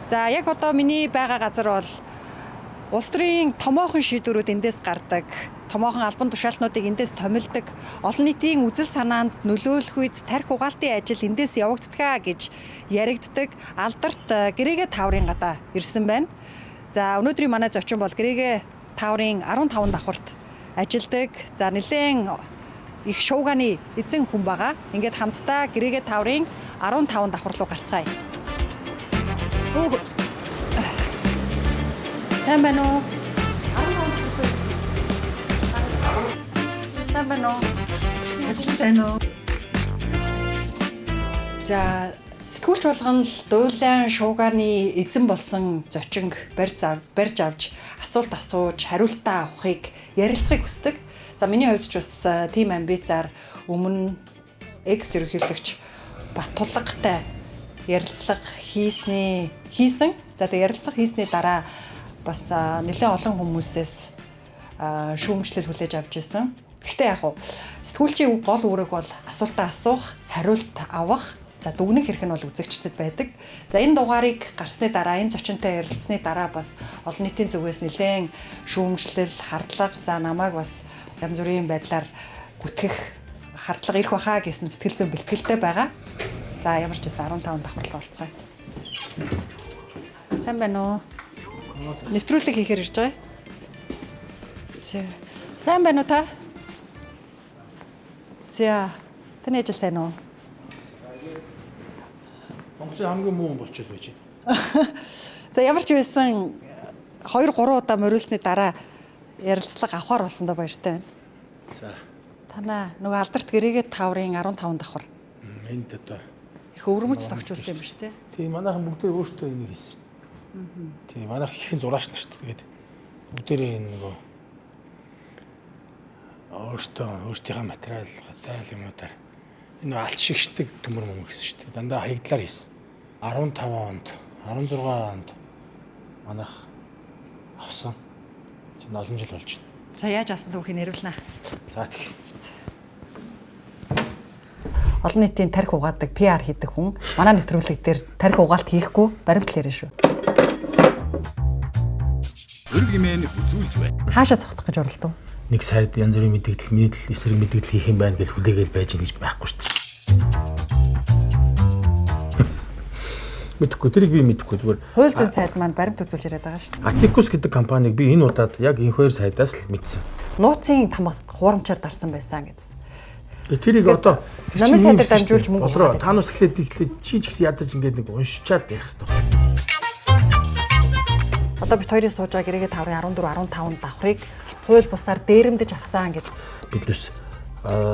За яг одоо миний байгаа газар бол улс төрийн томоохон шийдвэрүүд эндээс гардаг. Томоохон албан тушаалтнуудыг эндээс томилдог. Олон нийтийн үзэл санаанд нөлөөлөх үйц тарих угаалтын ажил эндээс явагддгаа гэж яригддаг. Алдарт Гэрээгээ тааврын гадаа ирсэн байна. За өнөөдрийн манай зочин бол Гэрээгээ тааврын 15 давхарт ажилладаг. За нэлээд их шууганы эзэн хүн байгаа. Ингээд хамтдаа Гэрээгээ тааврын 15 давхар руу гарцгаая. Сайн байна уу? Сайн байна уу? Ажил байна уу? За сэтгүүлч болгон л дуулайн шууганы эзэн болсон зочинг барьж авч асуулт асууж хариултаа авахыг ярилцахыг хүсдэг. За миний хувьд ч бас тийм амбицаар өмнө экс ерөнхийлөгч Баттулгатай ярилцлага хийсэн. За тэг ярилцлага хийсний дараа бас нэлээд олон хүмүүсээс шүүмжлэл хүлээж авч ирсэн. Гэхдээ яг хуу сэтгүүлчийн гол үүрэг бол асуултаа асуух, хариулт авах, за дүгнэх хэрэг нь бол үзэгчдэд байдаг. За энэ дугаарыг гарсны дараа, энэ зочинтой ярилцсны дараа бас олон нийтийн зүгээс нэлээд шүүмжлэл, хардлага, за намайг бас янз бүрийн байдлаар гүтгэх хардлага ирэх баха гэсэн сэтгэл зүйн бэлтгэлтэй байгаа. За ямар ч байсан 15 давхар руу орцгаая. Сайн байна уу? Нэвтрүүлэг хийхээр ирж байгаа. За. Сайн байна уу та? За. Таны ажил сайн уу? Монголын хамгийн муу болчиход байж байна. За ямар ч байсан 2-3 удаа мориулсны дараа ярилцлага авахар болсон доо баяртай байна. За. Танаа нөгөө алдарт Гэрээгээ тааврын 15 давхар. Энд одоо их өвөрмөц тогтчулсан юм ба шүү дээ. тийм манайхан бүгдээ өөртөө энийг хийсэн. Тийм манайх ихэн зураач нар шүү дээ. Тэгээд бүгдээрээ энэ нөгөө өөртөөхөө материал юмудаар энэ алт шигшдэг төмөр мөнгө гэсэн шүү дээ. Дандаа хаягдлаар хийсэн. 15 онд 16 онд манайх авсан. Чинь олон жил болж байна. За яаж авсан түүхийг нэрлэнэ. За тийм. Олон нийтийн тарих угаадаг PR хийдэг хүн манай нэвтрүүлэг дээр тарих угаалт хийхгүй баримтал ярина шүү. Өрг имэн үзүүлж байна. Хаашаа цогтох гэж оролдов? Нэг сайд янз бүрийн мэдээлэл, эсрэг мэдээлэл хийх юм байна гэж хүлээгээл байж гэнэ гэж байхгүй шүү дээ. Мэдхгүй тэрийг би мэдхгүй зүгээр. Хууль зүйн сайд маань баримт үзүүлж яриад байгаа шүү дээ. Атикус гэдэг компанийг би энэ удаад яг энэ хоёр сайдаас л мэдсэн. Нууцын тамга хуурамчаар дарсан байсан гэсэн. Тэрийг одоо намын сайдаар дамжуулж мөнгө болроо та нас эхлээд чи ч гэсэн ядаж ингээд нэг уншичаад ярих хэрэгтэй. Одоо бид хоёрын сууж байгаа Гэрээгээ тааврын 14 15 давхрыг хууль бусаар дээрэмдэж авсан гэж биднээс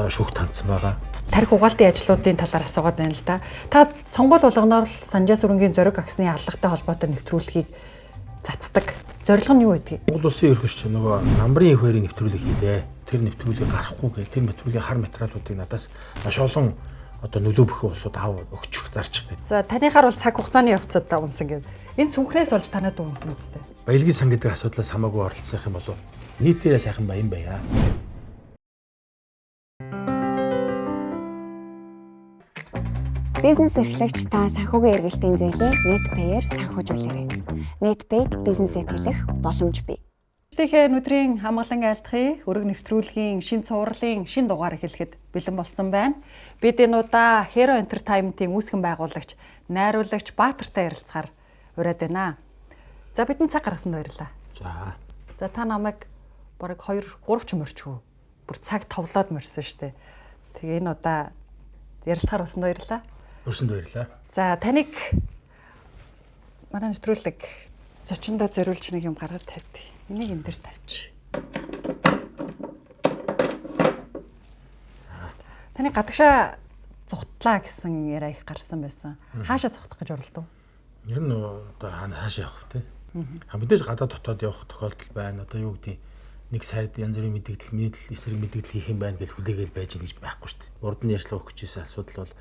шүүх тандсан байгаа. Тарих угаалтын ажлуудын талаар асуугаад байна л да. Та сонгуул болгоноор л Санжаа сүрэнгийн зориг аксны аллагатай холбоотой нэвтрүүлгийг цацдаг. Зорилго нь юу байдгийг? Монгол улсын ерөнхийлөгч нөгөө намрын их хоёрын нэвтрүүлэг хийлээ. Тэр нэвтрүүлгийг гарахгүй гэх тэр нэвтрүүлгийн хар материалуудыг надаас маш олон одоо нөлөө бүхэн улсууд өгчих зарчих гэдэг. За таныхаар бол цаг хугацааны явцад унсан гэдэг. Энэ цүнхнээс болж танад унсан үстэй. Баялагын сан гэдэг асуудлаас хамаагүй оролцох юм болов нийтээрээ сайхан баян байя. Бизнес эрхлэгч та санхүүгийн эргэлтийн зээлээ NetPay-ээр санхүүжүүлээрэй. NetPay бизнесэд хэлэх боломж бий. Тэгэхээр өнөөдрийн хамгаалан айлтгын өрг нэвтрүүлгийн шин цувралын шин дугаар эхлэхэд бэлэн болсон байна. Бид энэ удаа Hero Entertainment-ийн үүсгэн байгуулагч, найруулагч Баатартай ярилцахаар ураад байна. За бидний цаг гаргасанд баярлалаа. За та намайг бараг 2-3 ч морчгүй. Бүр цаг товлоод морьсон шүү дээ. Тэгээ энэ удаа ярилцахаар болсон баярлалаа. Өрсөнд баярлалаа. За таныг манай нэвтрүүлэг зочиндоо зориулж нэг юм гаргаж тавьдیں۔ Энийг энэ дээр тавьчих. Таны гадагшаа зугтлаа гэсэн яриа их гарсан байсан. Хаашаа зугтах гэж оролдов? Ер нь одоо хаашаа явах вэ? Мэдээж гадаад дотоод явах тохиолдол байна. Одоо юу гэдэг нэг сайд янз бүрийн мэдээлэл, эсрэг мэдээлэл хийх юм байна гэж хүлээгээл байж гэнэ гэж байхгүй шүү дээ. Урд нь ярьцлага өгч ирсэн асуудал бол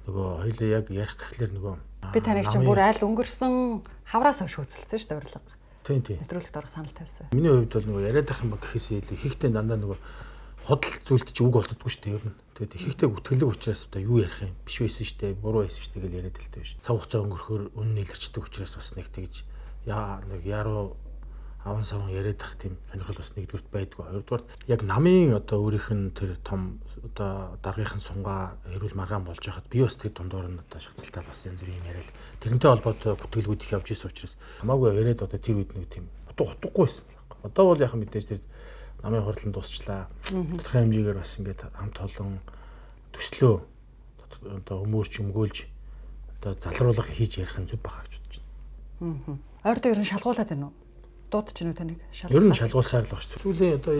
нөгөө хоёлоо яг ярих гэхлээр нөгөө би таныг чинь бүр айл өнгөрсөн хавраас хойш үзэлцсэн шүү дээ урилга. Тийм. Нэвтрүүлэгт орох санал тавьсан. Миний хувьд бол нөгөө яриад ах юм ба гэхээсээ илүү ихтэй дандаа нөгөө худал зүйлд чи үг болддоггүй шүү дээ ер нь. Тэгээд ихэнхдээ үтгэлэг учраас одоо юу ярих юм биш байсан шүү дээ, буруу байсан шүү дээ гэж яриад л дээ. Цаг хугацаа өнгөрөхөөр үнэн илэрчдэг учраас бас нэг тэгж нэг яруу аван саван яриад ах тийм сонирхол бас нэгдүгürt байдгүй. Хоёрдугаар яг намын одоо өөрийнх нь тэр том одоо даргийнхын сунгаа эрүүл маргаан болж байхад би бас тэр дундуур нь одоо шагцалтаа бас янз бүрийн яриад тэрнтэй холбоотой бүтгэлгүүд их явж исэн учраас хамаагүй яриад одоо тэр үед нэг тийм утгахгүй байсан байхгүй. Одоо бол яхан мэдээж тэр намын хурлан дуусчлаа. Тодорхой хэмжээгээр бас ингээд хамт олон төслөө одоо өмөрч өмгөөлж одоо залруулах хийж ярих нь зүг байгаа гэж бодож байна. Ойрдоо ер нь шалгуулад байна уу? Дуудаж байна уу таныг? Ер нь шалгуулсаар л байна. Сүүлийн одоо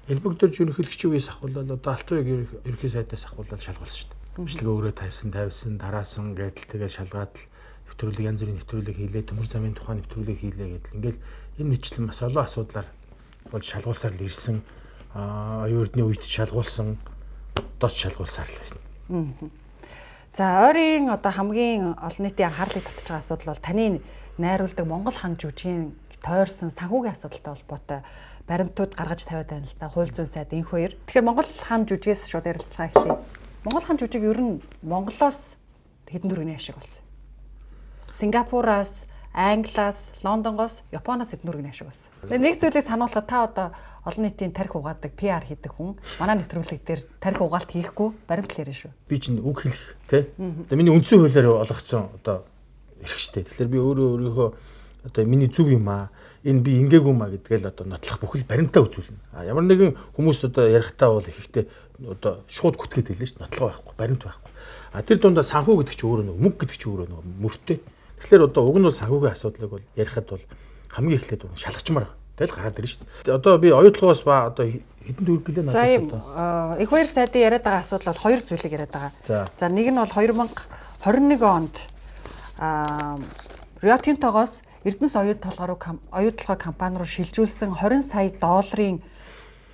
элбэгдэрж ерөнхийлөгч үеэс ахуулаад одоо алтан ууг ерөнхий сайдаас ахуулаад шалгуулсан шүү дээ. Бичлэг өөрөө тавьсан, тараасан гэдэл тэгээ шалгаад л нэвтрүүлэг янз бүрийн нэвтрүүлэг хийлээ, төмөр замын тухайн нэвтрүүлэг хийлээ гэдэл ингээл энэ мэтлэн бас олон асуудлаар болж шалгуулсаар л ирсэн. Оюун эрдний үед шалгуулсан, одоо ч шалгуулсаар л байна. За ойрын одоо хамгийн олон нийтийн анхаарлыг татж байгаа асуудал бол таны найруулдаг Монгол хан жүжигчийн тойрсон санхүүгийн асуудалтай холбоотой баримтууд гаргаж тавиад байна л да. Хууль зүйн сайд энх хоёр. Тэгэхээр Монгол хан жүжигээс шууд ярилцлага эхлэе. Монгол хан жүжиг ер нь Монголоос хэдэн төгрөгийн ашиг болсон? Сингапураас, Англиас, Лондонгоос, Японоос хэдэн төгрөгийн ашиг болсон? Нэг зүйлийг сануулхад та одоо олон нийтийн тарих угаадаг PR хийдэг хүн манай нэвтрүүлэг дээр тарих угаалт хийхгүй баримт л ярина шүү. Би чинь үг хэлэх тий. Одоо миний үндсэн хуулиар олгогдсон одоо эрхчтэй. Тэгэхээр би өөрийнхөө одоо миний зүв юм аа. Энэ би ингээгүй маа гэдгээл одоо нотлох бүхэл баримтаа үзүүлнэ. Ямар нэгэн хүмүүс одоо ярихтаа бол ихтэй одоо шууд гүтгээд хэлнэ шүү. Нотлого байхгүй, баримт байхгүй. Тэр дундаа санхүү гэдэг чинь өөрөө нэг мөнгө гэдэг чинь өөрөө нэг мөртэй. Тэгэхээр одоо уг нь бол санхүүгийн асуудлыг бол ярихад бол хамгийн эхлээд шалгачмаар байна. Тэгэл гараад ирнэ шүү дээ. Одоо би оюутлогоос ба одоо хэдэн төгрөг гэлээ надад. За ийм их хоёр сайдын яриад байгаа асуудал бол хоёр зүйлийг яриад байгаа. За нэг нь бол 2021 онд Rio Tinto-гоос Эрдэнэс оюутлогоо компани руу шилжүүлсэн 20 сая долларын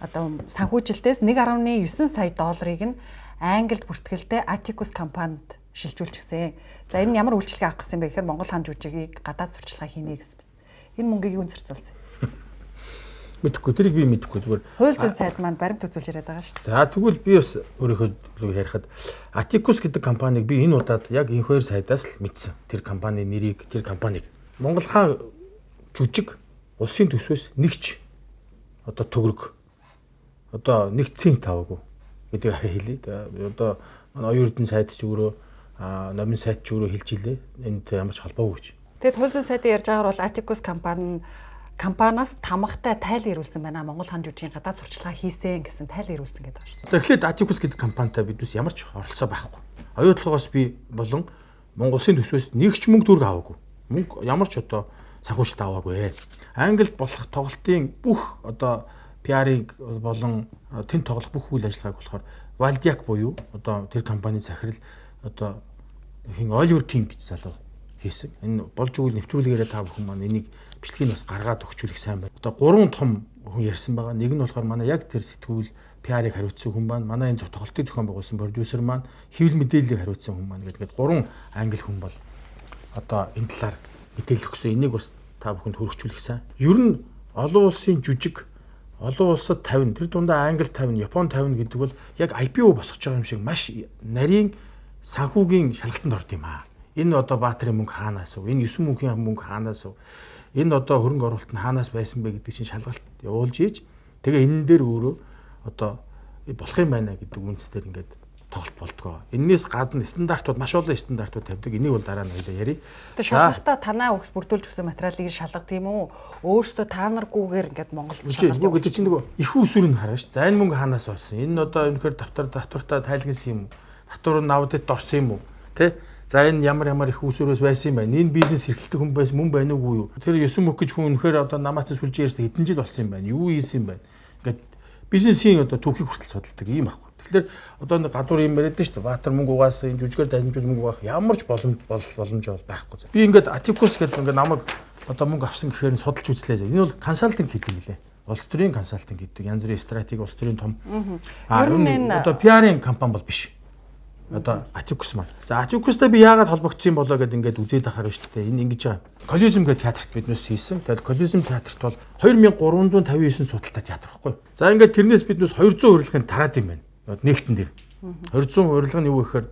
одоо санхүүжилтээс 1.9 сая долларыг нь Англид бүртгэлтэй Atticus компанид шилжүүлчихсэн. За энэ нь ямар үйлчлэг авах гэсэн бэ гэхээр Монгол хан жүжигийг гадаад сурчлага хийнэ гэсэн байна. Энэ мөнгийг юунд зарцуулсан? Мэдхгүй, тэрийг би мэдхгүй зүгээр. Хууль зүйн сайд маань баримт үзүүлж яриад байгаа шүү дээ. За тэгвэл би бас өөрийнхөө ярихад Atticus гэдэг компанийг би энэ удаад яг энэ хоёр сайдаас л мэдсэн. Тэр компани нэрийг, тэр компанийг Монгол хаан жүжиг улсын төсвөөс нэгч одоо төгрөг одоо 1 цент таваагүй гэдэг ахаа хэлээ. Одоо манай оюун эрдэнэ сайд ч өөрөө номын сайд ч өөрөө хэлж илээ. Энд ямар ч холбоогүй гэж. Тэгэд хууль зүйн сайдын ярьж байгаагаар бол Atticus компаниас тамгатай тайлан ирүүлсэн байна. Монгол хан жүжигийн гадаад сурчлага хийсэн гэсэн тайлан ирүүлсэн гэдэг байна. Тэгэхээр Atticus гэдэг компанитай биднес ямар ч оролцоо байхгүй. Оюутлогоос би болон Монгол улсын төсвөөс нэг ч мөнгө төгрөг аваагүй. Мөнгө ямар ч одоо санхүүжилт аваагүй. Англид болох тоглолтын бүх одоо PR-ыг болон тэнд тоглох бүх үйл ажиллагааг болохоор Waldiak буюу одоо тэр компани захирал одоо Oliver King гэж залуу хийсэн. Энэ болж өгөл нэвтрүүлгээрээ та бүхэн маань энийг бичлэгийг бас гаргаад өгчүүлэх сайн байна. Одоо 3 том хүн ярьсан байгаа. Нэг нь болохоор манай яг тэр сэтгүүл PR-ыг хариуцсан хүн байна. Манай энэ тоглолтыг зохион байгуулсан продюсер маань, хэвлэл мэдээллийг хариуцсан хүн маань гэдэг 3 англи хүн бол одоо энэ талаар мэдээлэл өгсөн. Энийг бас та бүхэнд хүргэжүүлэх сайн. Ер нь олон улсын жүжиг, олон улсад 50, тэр дундаа Англи 50, Япон 50 гэдэг бол яг IPO босгож байгаа юм шиг маш нарийн санхүүгийн шалгалтанд орд юм аа. Энэ одоо баатрийн мөнгө хаанаас вэ? Энэ 9 мөнхийн мөнгө хаанаас вэ? Энэ одоо хөрөнгө оруулалт нь хаанаас байсан бэ гэдэг чинь шалгалт явуулж ийж тэгээ энэ дээр өөрөө одоо болох юм байна гэдэг үндэстээр ингээд тоглолт болдгоо. Эннээс гадна стандартууд маш олон стандартууд тавьдаг. Энийг бол дараа нь хоёлаа ярив. Тэгээ шалгалтаа танаа өгс бүрдүүлж өгсөн материалыг шалгах тийм үү? Өөрөөсөө та наргүйгээр ингээд Монголд шалгалт гэдэг чинь нөгөө их усүр нь хараа ш. За энэ мөнгө хаанаас болсон? Энэ одоо өнөхөр давтартаа тайлгнсан юм уу? Татвар нь аудит орсон юм уу? Тэ? За энэ ямар их усүрөөс байсан юм байна. Энэ бизнес эрхэлдэг хүн байсан мөн байна уугүй юу? Тэр 9 мөнгө гэж хүн өнөхөр одоо намаас сүлж ярьсан хэдэн жил болсон юм байна. Юу ийсэн юм байна? Ингээд бизнесийн одоо түүхийг хүртэл судалдаг юм аахгүй. Тэгэхээр одоо нэг гадуур юм яриад нь шүү дээ. Баатар мөнгө угаасан, энэ жүжигээр дамжуул мөнгө угаах ямар ч боломж бол байхгүй. Би ингээд Atticus гэдэг ингээд намайг одоо мөнгө авсан гэхээр судалж үзлээ. Энэ бол консалтинг хийдэг нэлээ. Улс төрийн консалтинг гэдэг янз бүрийн стратеги улс төрийн том. Ер нь одоо PR-ийн компани бол биш. Одоо Atticus маань. За Atticus-тай би яагаад холбогдсон болоо гэдээ ингээд үзээд ахаар шүү дээ. Энэ ингэж байгаа. Колизм гэх театрт биднээс хийсэн. Тэгэхээр Колизм театрт бол 2359 судалтай театр байхгүй. За ингээд тэрнээс биднээс 200 урилгын тараад юм байна. Нээлтэн дээр. 200 урилга нь юу гэхээр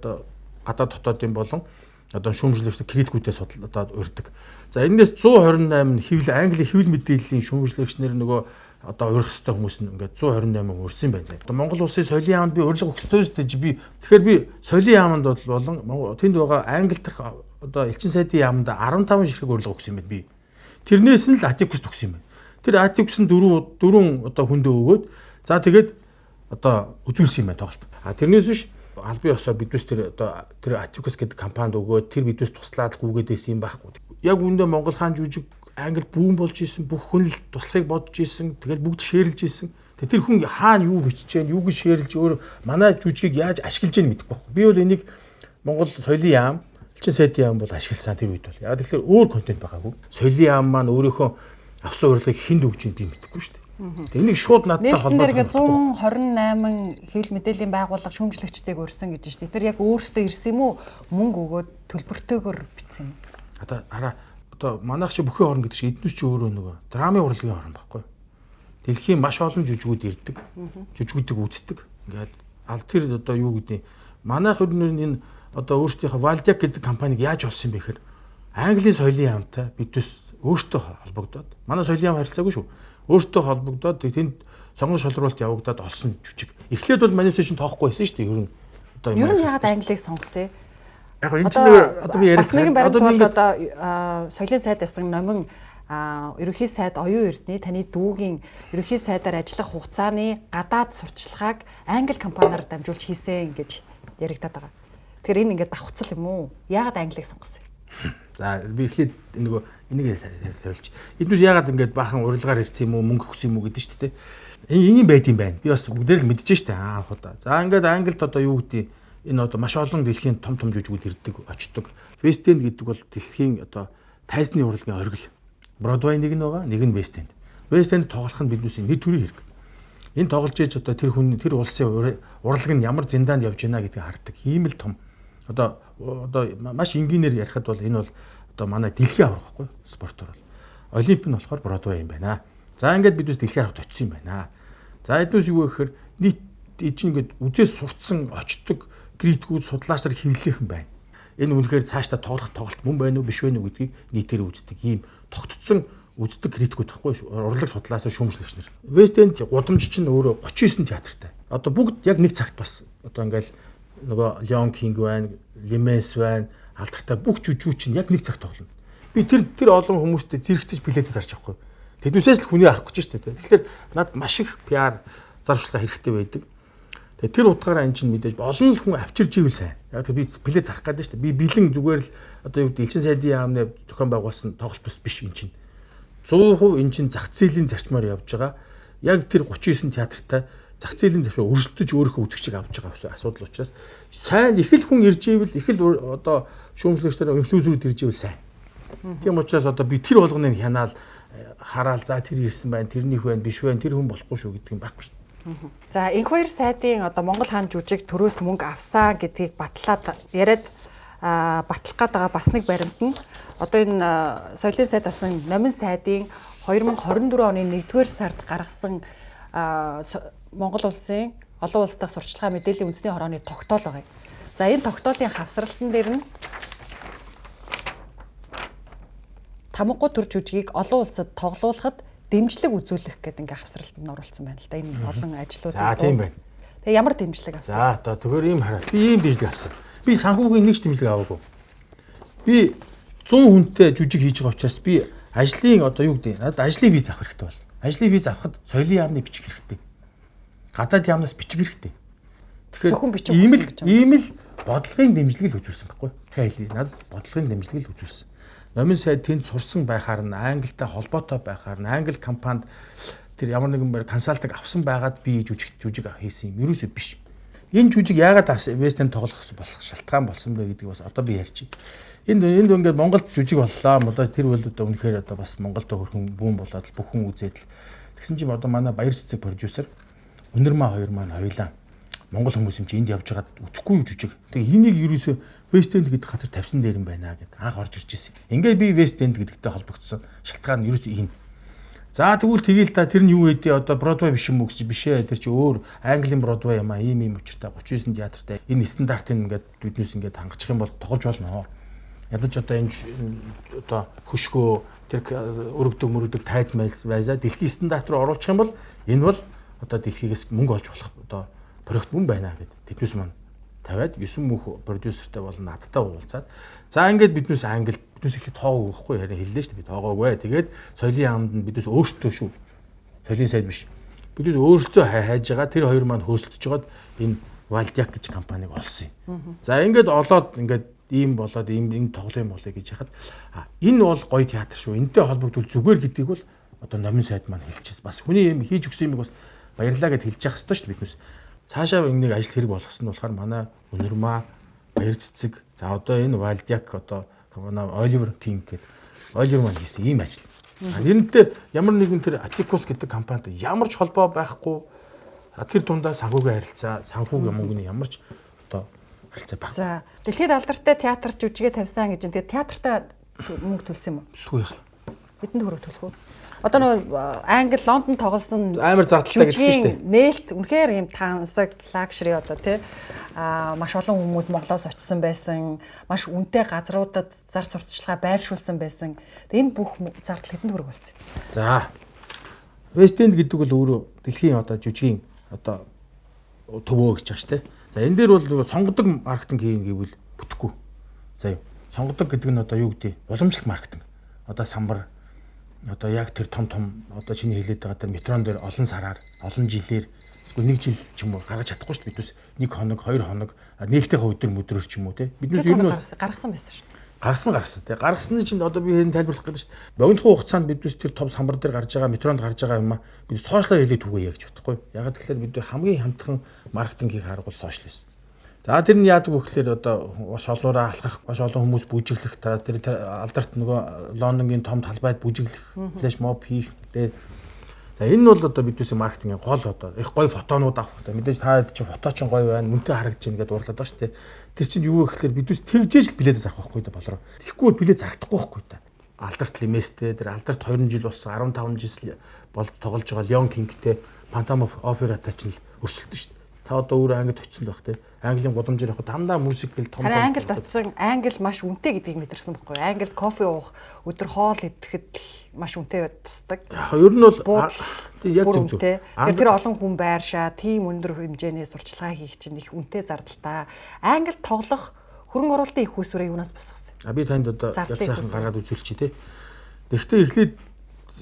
гадаад дотоодын болон одоо шүүмжлэгч кредитгүүдээ судалдаад урьдаг. За энэс 128 хэвлэл англи хэвлэл мэдээллийн шүүмжлэгчнэр нөгөө одоо урих хэвээр хүмүүс нь ингээд 128 урьсан байна заа. Одоо Монгол улсын соёлын яамд би урилга өгөх ёстой шүү дээ. Тэгэхээр би соёлын яамд болон тэнд байгаа англи дахь одоо элчин сайдын яамд 15 ширхэг урилга өгсөн юм байна би. Тэрнээс нь л Атикус төгсөн юм байна. Тэр Атикус нь дөрвөн одоо хүндээ өгөөд за тэгээд одоо үзүүлсэн юм байна тоглолт. Тэрнээс биш албан ёсоор биднес тэр одоо тэр Atticus гэдэг компанид өгөөд тэр биднес туслаад гүгээд байсан юм байхгүй. Яг үүндээ Монгол хаан жүжиг англи бүүн болж исэн бүх хүн л туслахыг бодож исэн. Тэгэл бүгд шеэрлж исэн. Тэр хүн хаана юу бичиж гэн юуг шеэрлж өөр манай жүжигийг яаж ашиглаж байгааг мэдэхгүй байхгүй. Би бол энийг Монгол соёлын яам, элчин сайдын яам бол ашигласан тэр үед бол. Яг тэгэхээр өөр контент байгаагүй. Соёлын яам маань өөрийнхөө авсан урилгыг хүнд өгч юм би мэдэхгүй шүү дээ. Энийг шууд надтай холбоотой 128 хэвлэл мэдээллийн байгууллага шүүмжлэгчдийг өрсөн гэж байна. Тэр яг өөрсдөө ирсэн юм уу? Мөнгө өгөөд төлбөртөөгөр бичсэн юм. Одоо манайх чи бүхэн орн гэдэг чинь эднүс чи өөрөө нөгөө драмын урлагийн орн байхгүй. Дэлхийн маш олон жүжигүүд ирдэг. Жүжигүүдийг үздэг. Ингээд аль тэр одоо юу гэдэг манайх энэ одоо өөрсдийнхөө Валдяк гэдэг компаниг яаж олсон юм бэ гэхээр Английн соёлын яамтай бидээс өөртөө холбогдоод манай соёлын яам харилцаагүй шүү. Өөртөө холбогдоод тэнд сонгон шалруулалт явагдаад олсон жүжиг. Эхлээд бол манифесташн тоохгүй байсан шүү дээ. Ер нь яагаад Англиг сонгосон юм? Яг энэ одоо би яриад бас нэгэн баримт бол одоо соёлын сайд эсрэг номин ерөнхий сайд оюун эрдэнэ таны дүүгийн ерөнхий сайдаар ажиллах хугацааны гадаад сурталчилгааг англи компаниар дамжуулж хийсэн гэж яригдаад байгаа. Тэгэхээр энэ ингээд давхцал юм уу? Яагаад Англиг сонгосон юм? За би эхлээд нөгөө энийг хэлж. Эднүс яагаад ингээд баахан урилгаар ирсэн юм уу, мөнгө өгсөн юм уу гэдэг шүү дээ. Энийг байд юм байна. Би бас бүгдээр л мэдчихэж штэ анх удаа. За ингээд Англид одоо юу гэдэг энэ одоо маш олон дэлхийн том жүжигүүд ирдэг, очдог. West End гэдэг бол дэлхийн одоо тайзны урлагийн оргил. Бродвей нэг нь байгаа, нэг нь West End. West End тоглох нь биднээс нэр төрийн хэрэг. Энэ тоглож ээж одоо тэр хүн тэр улсын урлаг нь ямар зиндаанд явж байна гэдгийг хардаг. Ийм л том одоо маш энгийнээр ярихад бол энэ бол одоо манай дэлхийн аврах байхгүй спортоор бол. Олимп нь болохоор Бродвей юм байна. За ингээд биднээс дэлхийн аврагт очсон юм байна. За эднээс юу гэхээр нийт чинь ингээд үзээс сурцсан очдог критикүүд судлаачаар хэвлэлийнхэн байна. Энэ үнэхээр цаашдаа тоглолт мөн байна уу биш вэ гэдгийг нийтээр үздэг ийм тогтцсон үздэг критикүүд байхгүй урлаг судлаасаа шүүмжлэгч нар. West End гудамж чинь өөрөө 39 театртай. Одоо бүгд яг нэг цагт бас одоо ингээл нөгөө Lion King байна, Limens байна, алдартай бүх жүжигч чинь яг нэг цагт тоглоно. Би тэр олон хүмүүстэй зэрэгцэж билетээ зарж авахгүй. Тэднээсээс л хүний авах гэж штэ. Тэгэхээр над маш их PR зарвчлага хэрэгтэй байдаг. Тэгээ тэр утгаараа эн чинь мэдээж олон л хүн авчирж ивэл сайн. Яг би билет зарах гэдэг штэ. Би бэлэн зүгээр л одоо юу гэдэг элчин сайдын яамны зохион байгуулсан тоглолт биш эн чинь. 100% эн чинь зах зээлийн зарчмаар явж байгаа. Яг тэр 39 театртай зах зээлийн зарчмаар өрсөлдөж өөрийнхөө үзэгчийг авч байгаа асуудал учраас сайн их л хүн ирж ивэл их л одоо шүүмжлэгчдэр инфлюенсерүүд ирж ивэл сайн. Тийм учраас одоо би тэр болгоныг хянаал хараал за тэр ирсэн байна, тэрнийх байна, биш байна, тэр хүн болохгүй шүү гэдэг юм байхгүй шүү. За энх хоёр сайдын одоо Монгол хаан жүжиг төрөөс мөнгө авсан гэдгийг батлаад яриад батлах гээд байгаа бас нэг баримт нь одоо энэ соёлын сайд асан номин сайдын 2024 оны 1-р сард гаргасан Монгол улсын олон улс дахь сурталчилгаа мэдээллийн үндэсний хорооны тогтоол байгаа. За энэ тогтоолын хавсралтан дээр нь тамга төр жүжигийг олон улсад тоглуулахад дэмжлэг үзүүлэх гэдэг ингээ хавсралтанд оруулсан байна л да. Энэ олон ажлуудыг. За тийм байна. Тэгээ ямар дэмжлэг авсан? За одоо тэгэхээр ийм хараа. Би ийм дэмжлэг авсан. Би санхүүгийн нэг ч дэмжлэг аваагүй. Би 100 хүнтэй жүжиг хийж байгаа учраас би ажлын одоо юу гэдэг надад ажлын виз авах хэрэгтэй бол. Ажлын виз авахд соёлын яамны бичих хэрэгтэй. Гадаад яамнаас бичих хэрэгтэй. Тэгэхээр ийм л бодлогын дэмжлэг л үзүүлсэн байхгүй. Тэгэхээр надад бодлогын дэмжлэг л үзүүлсэн. Номин сайд тэнд сурсан байхаар нь англитай холбоотой байхаар нь англи компанид тэр ямар нэгэн консалтинг авсан байгаад би жүжиг хийсэн юм. Ерөөсөө биш. Энэ жүжиг яагаад West End тоглох болох шалтгаан болсон бэ гэдгийг бас одоо би ярьчих. Энд ингээд Монголд жүжиг боллоо. Одоо тэр үйл одоо үнэхээр одоо бас Монголд хөрхөн бүүн болоод бүхэн үзээд л тэгсэн чинь одоо манай баяр цэцэг продюсер Өнөрмаа хоёр маань хоёлаа Монгол хүмүүс юм чи энд явж байгаад үцхгүй юу жижиг. Тэгээ энийг ерөөсөө West End гэдэг газар тавьсан дээр юм байна гэд анх орж ирж ирсэн. Ингээд би West End гэдэгтэй холбогдсон шалтгаан нь ерөөсөө энэ. За тэгвэл тэгээл та тэр нь юу вэ? Одоо Бродвей биш юм уу гэж бишээ. Тэр чи өөр Английн Бродвей юм аа. Ийм учиртай 39 театртай. Энэ стандартыг ингээд биднээс ингээд хангачих юм бол тоглож болно. Ядаж одоо энэ одоо хөшгөө тэр өргөдөг тайз байзаа дэлхийн стандарт руу оруулах юм бол энэ бол одоо дэлхийгээс мөнгө олж болох одоо проект мөн байна гэд тэднээс маань тавиад 9 мөнх продюсертэй болон надтай уулзаад за ингээд биднээс ихэд тоогоо өгөхгүй харин хэллээ шүү дээ би тоогоогүй. Тэгээд соёлын яамд нь биднээс өөрсдөө шүү. Соёлын сайд биш. Биднээс өөрсдөө хайж байгаа тэр хоёр маань хөөсөлдөж жоод энэ Валдиак гэж компаниг олсон юм. За ингээд олоод ингээд ийм болоод ийм тоглоом болъё гэж яхад энэ бол гоё театр шүү. Энтэй холбогдвол зүгээр гэдгийг бол одоо номын сайд маань хэлчихсэн. Бас хүний юм хийж өгсөн юм бас баярлаа гэд хэлж явах хэрэгтэй шүү дээ биднээс. Цаашаа энийг ажил хэрэг болгосон нь болохоор манай Өнөрмаа Баяр цэцэг за одоо энэ Валдиак одоо манай Оливер Кинг гэдэг Оливер маань хийсэн ийм ажил. Нэрнтэй ямар нэгэн тэр Атикус гэдэг компанитай ямар ч холбоо байхгүй тэр дундаа санхүүгийн харилцаа санхүүгийн мөнгөний ямар ч одоо харилцаа байхгүй. За дэлхийд алдартай театрч жүжигээ тавьсан гэж энэ тэгээд театртаа мөнгө төлсөн юм уу? Төлөхгүй яах. Хэдэн төгрөг төлөх үү? Одоо нөгөө Англи Лондон тоглосон амар зардалтай гэсэн шүү дээ. Нээлт үнэхээр ийм тансаг лакшри одоо тий маш олон хүмүүс Монголоос очсон байсан, маш үнэтэй газруудад зар сурталчилгаа байршуулсан байсан. Энэ бүх зардал хэдэн төгрөг болсон юм? За West End гэдэг бол өөрөө дэлхийн одоо жүжигийн одоо төвөө гэж байна шүү дээ. За энэ дээр бол сонгодог маркетинг хийн гэвэл бүтэхгүй. За юу сонгодог гэдэг нь одоо юу гэдэг уламжлалт маркетинг. Одоо самбар одоо яг тэр том одоо чиний хэлээд байгаа тэр метрон дээр олон сараар олон жилээр эсвэл нэг жил ч юм уу гаргаж чадахгүй шүү дээ. Биднээс нэг хоног, 2 хоног нээлттэйгээ өдөр ч юм уу те. Биднээс ер нь гаргасан байсан шүү. Гаргасан. Тэгээ гаргасны чинь одоо би энэ тайлбарлах гэдэг шүү дээ. Богинохын хугацаанд биднээс тэр том самбар дээр гарч байгаа, метронд гарч байгаа юм аа бид сошиалаар хэлээд түгээе гэж бодохгүй. Ягаад тэгэхээр бид хамгийн хямдхан маркетингийг харгуул сошиал байсан. За тэр нь яадаг вэ гэхээр одоо шолоороо алхах, маш олон хүмүүс бүжиглэх, тэр алдарт нөгөө Лондонгийн том талбайд бүжиглэх, флеш моб хийх тэгээ. За энэ нь бол одоо биднээс маркетингийн гол одоо их гоё фотонууд авах. Мэдээж та чинь фото чинь гоё байна, мөнтэй харагдаж байна гэдээ уурлаад байгаа шүү дээ. Тэр чинь юу вэ гэхээр биднээс тэгжээж л билетээ зарах байхгүй да болроо. Тэгэхгүй билет зарагдахгүй байхгүй да. Алдарт лимэстэй, тэр алдарт 20 жил болсон, 15 жил болж тоглож байгаа Леон Кингтэй Phantom of Opera-тай чинь л өрсөлдөн шүү дээ. Та одоо өөрөө Англид очсон байх те. Английн гудамжаар явах дандаа мюзикл том. Харин Англид очсон, Англи маш үнэтэй гэдгийг мэдэрсэн байхгүй юу? Англид кофе уух, өдөр хоол идэхэд маш үнэтэй тусдаг. Ер нь бол яг зөв. Тэр олон хүн байршаа, тийм өндөр хэмжээний сурчлагаа хийх чинь их үнэтэй зардалтай. Англид тоглох хөрөнгө оруулалтын их усүрээ юунаас босгосон? Би танд одоо яг сайхан гаргаад үзүүлчихье те. Тэгэхдээ эхлээд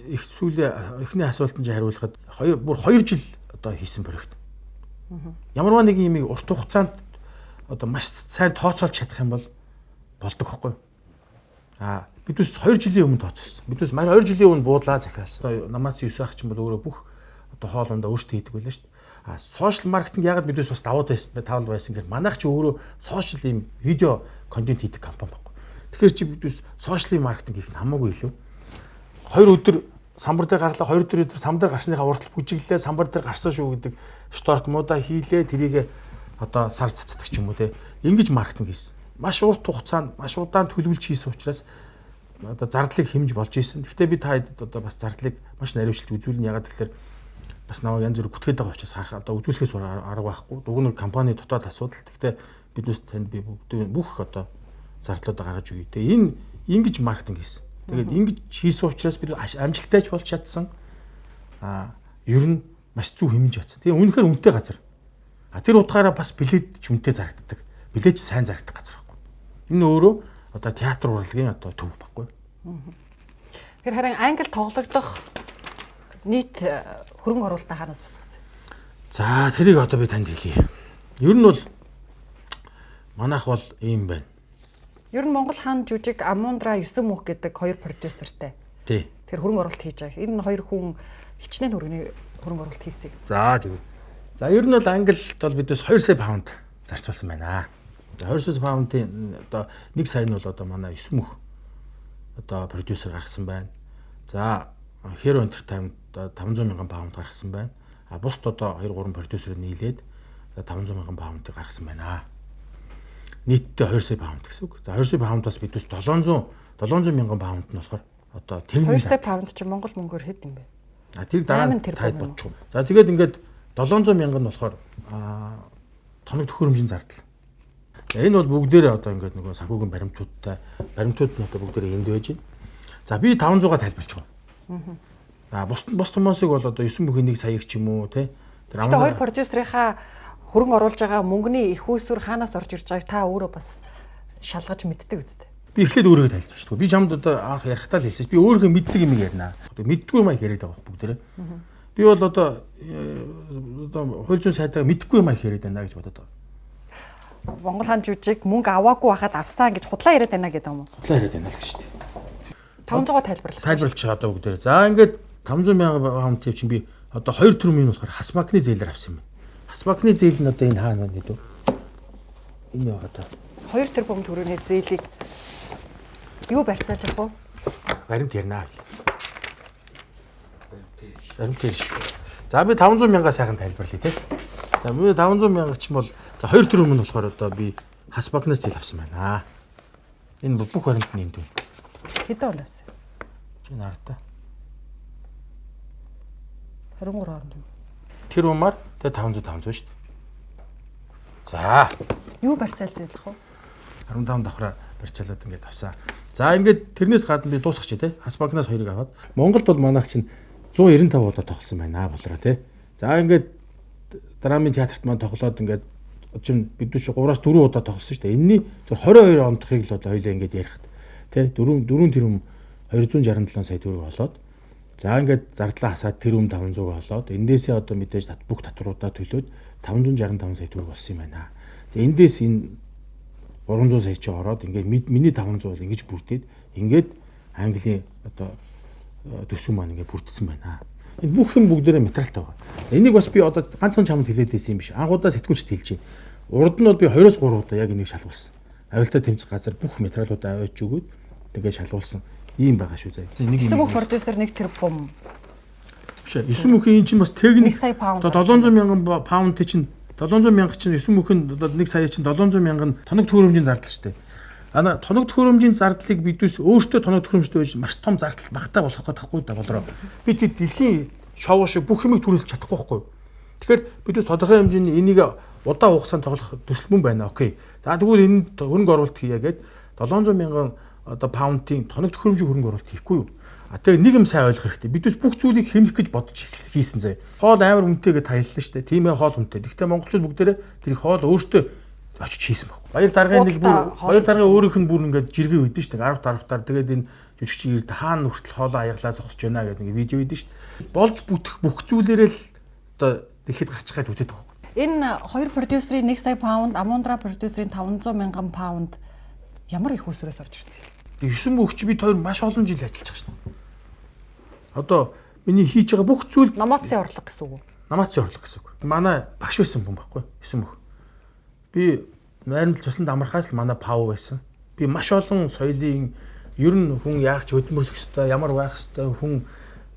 их сүүлийн эхний асуултанд хариулахад бүр 2 жил одоо хийсэн проект. Ямарваа нэг юм урт хугацаанд одоо маш сайн тооцоолж чадах юм бол болдог байхгүй. Бидээс 2 жилийн өмнө тооцоолсон. Бидээс маань 2 жилийн өмнө буудлаа захиалсан. Намаас 9 ах ч юм бол өөрөө бүх одоо хоолундаа өөртөө хийдэг байлаа шүү дээ. Сошиал маркетинг ягаад бидээс бас даваад байсан бэ? Тавал байсан гэхээр манайх ч өөрөө сошиал юм видео контент хийдэг компани байхгүй. Тэгэхээр чи бидээс сошиалын маркетинг хийх нь хамаагүй илүү. 2 өдөр самбар дээр гарлаа 2 өдөр самбар дээр гарсныхаа уртл бүжиглээ самбар дээр гарсан шүү гэдэг шторк муудаа хийлээ тэрийг одоо сар цацдаг ч юм уу те ингэж маркетинг хийсэн. Маш урт хугацаанд маш удаан төлөвлөж хийсэн учраас одоо зардлыг хэмж болж исэн. Гэхдээ би та хэд одоо бас зардлыг маш наривчлж үзүүлнэ ягаад гэхээр бас наваа янз бүр бүтгээд байгаа учраас харах одоо үзүүлэхээс арга байхгүй. Дугныг компани дотоод асуудал. Гэхдээ биднээс танд би бүх одоо зардлуудаа гаргаж өгье. Тэгээ энэ ингэж маркетинг хийсэн. Тэгээд ингэж хийсэн учраас бид амжилттай ч болж чадсан. Ер нь маш зөв хэмжиж чадсан. Тэгээ үнэхээр үнэтэй газар. Тэр утгаараа бас билет ч үнэтэй зарагддаг. Билет ч сайн зарагдах газар байхгүй. Энэ өөрөө одоо театр урлагийн одоо төв байхгүй. Тэгэхээр харин англи тоглогдох нийт хөрөнгө оруулалтаа хаанаас босгосон? За тэрийг одоо би танд хэлье. Ер нь бол манайх бол ийм байна. Ер нь Монгол хаан жүжиг Амундра 9 мөнх гэдэг 2 продюсертэй. Тий. Тэр хөрөнгө оруулалт хийж байгаа. Энэ 2 хүн хичнээн хөрөнгө оруулалт хийсэн. За тийм. За ер нь бол Англид бол бидээс 2 сая паунд зарцуулсан байна. За 2 сая паундын одоо 1 сая нь бол одоо манай 9 мөнх одоо продюсер гаргасан байна. За Hero Entertainment 500 мянган паунд гаргасан байна. Бусд одоо 2 3 продюсер нийлээд За 500 мянган паундыг гаргасан байна. Нийтдээ 2 сая паунд гэсэн үг. За 2 сая паундаас бидээс 700 мянган паунд нь болохоор одоо техник 2 сая паунд чи Монгол мөнгөөр хэд юм бэ? Тэр дараа Айман тэр тайд юм уу? бодчих. За тэгээд ингээд 700 мянган нь болохоор тоног төхөөрөмжийн зардал. Энэ бол бүгдээрээ одоо ингээд нөгөө санхүүгийн баримтууд нь одоо бүгдээрээ энд байж байна. За би 500-аа тайлбарч байгаа. Бус томоосыг бол одоо 9 бүхий 1 саяг ч юм уу тий. Тэр хоёр продюсерийнхаа хөрөнгө оруулж байгаа мөнгөний их үүсвэр хаанаас орж ирж байгааг та өөрөө бас шалгаж мэддэг үстэй. Би эхлээд өөрийгөө тайлбарчдаг. Би чамд одоо анх ярихтаа л хэлсэн. Би өөрийнхөө мэддэг юм ярина. Мэддгүй юм яриад байгаа бүгдээрээ. Би бол одоо хууль зүйн сайдаа мэддгүй юм яриад байна гэж бодоод байгаа. Монгол хаан жүжиг мөнгө аваагүй хахад авсан гэж худлаа яриад байна гэдэг юм уу? Худлаа яриад байна л гэж шүү дээ. 500-аа тайлбарлах. Тайлбарлаж байгаа одоо бүгдээрээ. За ингээд 500 мянган паунд чинь би одоо 2 тэрбум юм болохоор хасбакны зээлээр авсан юм. Хасбакны зээл нь одоо энэ хаана байна гэдэг вэ? Энэ байгаа та. 2 тэрбум төгрөгийн зээлийг юу барьцаалж авах вэ? Баримт ярина. Баримт ярина шүү. За би 500 мянга сайхан тайлбарлая тий. За би 500 мянга ч юм бол за 2 тэрбум нь болохоор одоо би хасбакнаас зээл авсан байна. Энэ бүх баримт нь энд байна. Хэдэн он авсан? Чи нартай. 23 он. Тэр умаар тэгээ 500 шүү дээ. За. Юу барьцаалж зээлэх вэ? 15 давхраа барьцаалаад ингээд авсан. За ингээд тэрнээс гадна би дуусгач тий. Хасбакнаас 2-ыг аваад Монголд бол манайх чинь 195 удаа тоглосон байна болроо тий. За ингээд драмын театрт маань тоглоод ингээд чинь бид ч 3-4 удаа тоглосон шүү дээ. Энэний 22 ондохыг л одоо хоёлаа ингээд ярихад тий 4 тэрбум 267 сая төгрөг болоод за ингээд зардлаа хасаад тэрбум 500 болоод эндээсээ одоо мэдээж бүх татваруудаа төлөөд 565 сая төгрөг болсон юм байна. За эндээс энэ 300 сая чи ороод ингээд миний 500 бол ингэж бүрдээд ингээд Английн одоо төсөв маань ингээд бүрдсэн байна. Энэ бүх юм бүгдээрээ материалтай байгаа. Энийг бас би одоо ганцхан чамд хэлээд байсан юм биш. Анхудаа сэтгүүлчд хэлж байна. Урд нь бол би 2-3 удаа яг энийг шалгуулсан. Авилтаа тэмцэх газар бүх материалуудаа аваач өгөөд тэгээд шалгуулсан. Ийм байгаа шүү заа. Нэг юм. Бүх продюсер 1 тэрбум. Биш. 9 мөхийн энэ чинь бас техник 1 сая паунд. Одоо 700 мянган паунд чинь 700 мянга чинь 9 мөхийн одоо 1 сая чинь 700 мянган тоног төхөөрөмжийн зардал шүү дээ. Тоног төхөөрөмжийн зардлыг бидээс өөртөө тоног төхөөрөмжтэй байж маш том зардал багтаа болох гэдэг байхгүй да болроо. Бид дэлхийн шоу шиг бүх юмыг түрээсэлж чадахгүй байхгүй. Тэгэхээр бидээс тодорхой хэмжээний энийг удаан хугацаанд тоглох төсөл мөн байна. Окей. За тэгвэл энэ хөрөнгө оруулалт хийя гээд 700 мянган одоо паундын тоног төхөөрөмжийн хөрөнгө оруулалт хийхгүй юу? Тэгээ нэг юм сайн ойлгох хэрэгтэй. Бидээс бүх зүйлийг хэмнэх гэж бодож хийсэн заяа. Хоол амар үнэтэй гэж таяллаа шүү дээ. Тийм ээ хоол үнэтэй. Гэхдээ монголчууд бүгдээрээ тэр хоол өөртөө очиж хийсэн байхгүй. Баяр даргын нэг бүр баяр даргын өөрийнх нь бүр ингээд жиргээ үйдэн шүү дээ. 10 дарвтаар тэгээд энэ жүжигчин ирд хаана хүртэл хоолоо аяглаа зогсож байна гэдэг нэг видео үйдэн шүү дээ. Болж бүтэх бүх зүйлээрээ л одоо дэлхийд гарч гад үзээд байгаа. Энэ хоёр продюсерийн 1 сая паунд, Амундра продюсерийн 500 мянган паунд ямар их үүсвэрээс орж ирдэг? 9 мөгч бид хоёр маш олон жил ажиллаж байгаа шүү дээ. Одоо миний хийж байгаа бүх зүйл номоцын орлого гэсэн үг үү? Номоцын орлого гэсэн үг. Манай багш байсан хүн байхгүй 9 мөх. Би найрамдал тусланд амархаас л манай пав байсан. Би маш олон соёлын ер нь хүн яах ч хөдөлмөрлөх ёстой, ямар байх ёстой, хүн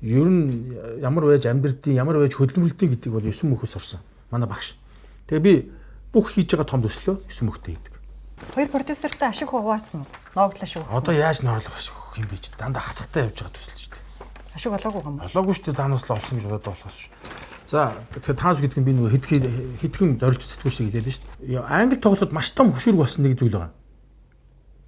ер нь ямар байж амьдрдیں, ямар байж хөдөлмөрлөдیں гэдгийг бол 9 мөхөөс орсон. Манай багш. Тэгээ би бүх хийж байгаа том төслөө 9 мөхтэй хийдэг. Хоёр продюсертэй ашиг хуваацсан уу? Ноогдол ашиг. Одоо яаж норлох ашиг өгөх юм бэ ч дандаа хацгатай явж байгаа төсөл шүү дээ. Ашиг олоогүй юм. Олоогүй шүү дээ таанаас л олсон гэж бодоод болохоос шүү. За тэгэхээр таанаас гэдэг нь би нөгөө хэдхэн зорилт сэтгүүл шиг хэлээд шүү дээ. Англи тоглоход маш том хөшүүрэг болсон нэг зүйл байгаа.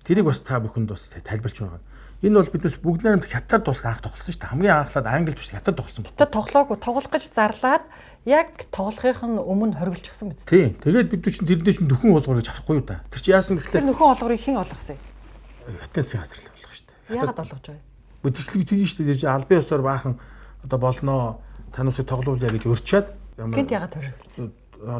Тэрийг бас та бүхэнд бас тайлбарч байгаа. Энэ бол биднээс бүгд найрамд хятад тулсан анх тоглосон шүү дээ. Хамгийн анхлаад англи биш хятад тоглосон. Хятад тоглоогүй, тоглох гэж зарлаад яг тоглохын өмнө хориглочихсон биз. Тийм. Тэгээд бид чинь тэрдээ чинь нөхөн олгоор гэж авахгүй юу та. Тэр чи яасан гэхлээр нөхөн олгорыг хэн олгосон юм? Хятадсын газар л болгох шүү дээ. Яагаад олгож байгаа юм? Бүтэглэг тгий шүү дээ. Тэр чи албан ёсоор баахан одоо болноо тануусыг тоглуулъя гэж урьчаад гэнт яагаад хориглосон?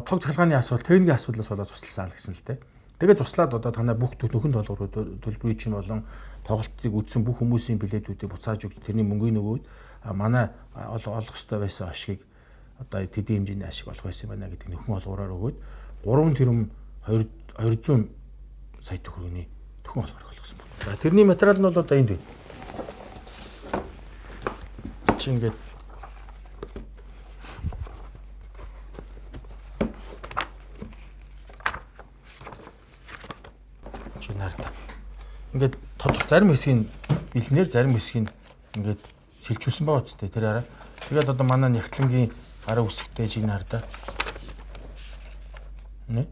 Тог цалгааны асуудал, техникийн асуудлаас болоод тусласан л гэсэн л дээ. Тэгээд туслаад одоо танай бүх нөхөн толгорууд төлбөрийн чинь болон тоглолтыг үзсэн бүх хүмүүсийн билетүүдийг буцааж өгч тэрний мөнгөний нөгөөд манай олох ёстой байсан ашгийг одоо тэдийн хэмжээний ашиг олох байсан байна гэдэг нөхөн олгороор өгөөд 3 тэрбум 200 сая төгрөгийн нөхөн олгоор олгосон байна. За тэрний материал нь бол одоо энд байна. Чи ингээд зарим хэсгийг бэлнээр зарим хэсгийг ингээд шилжүүлсэн байгаа үстэй тэр араа. Тэгээд одоо манай нягтлангийн гараа үсгтэй жиг нардаа. Нэ?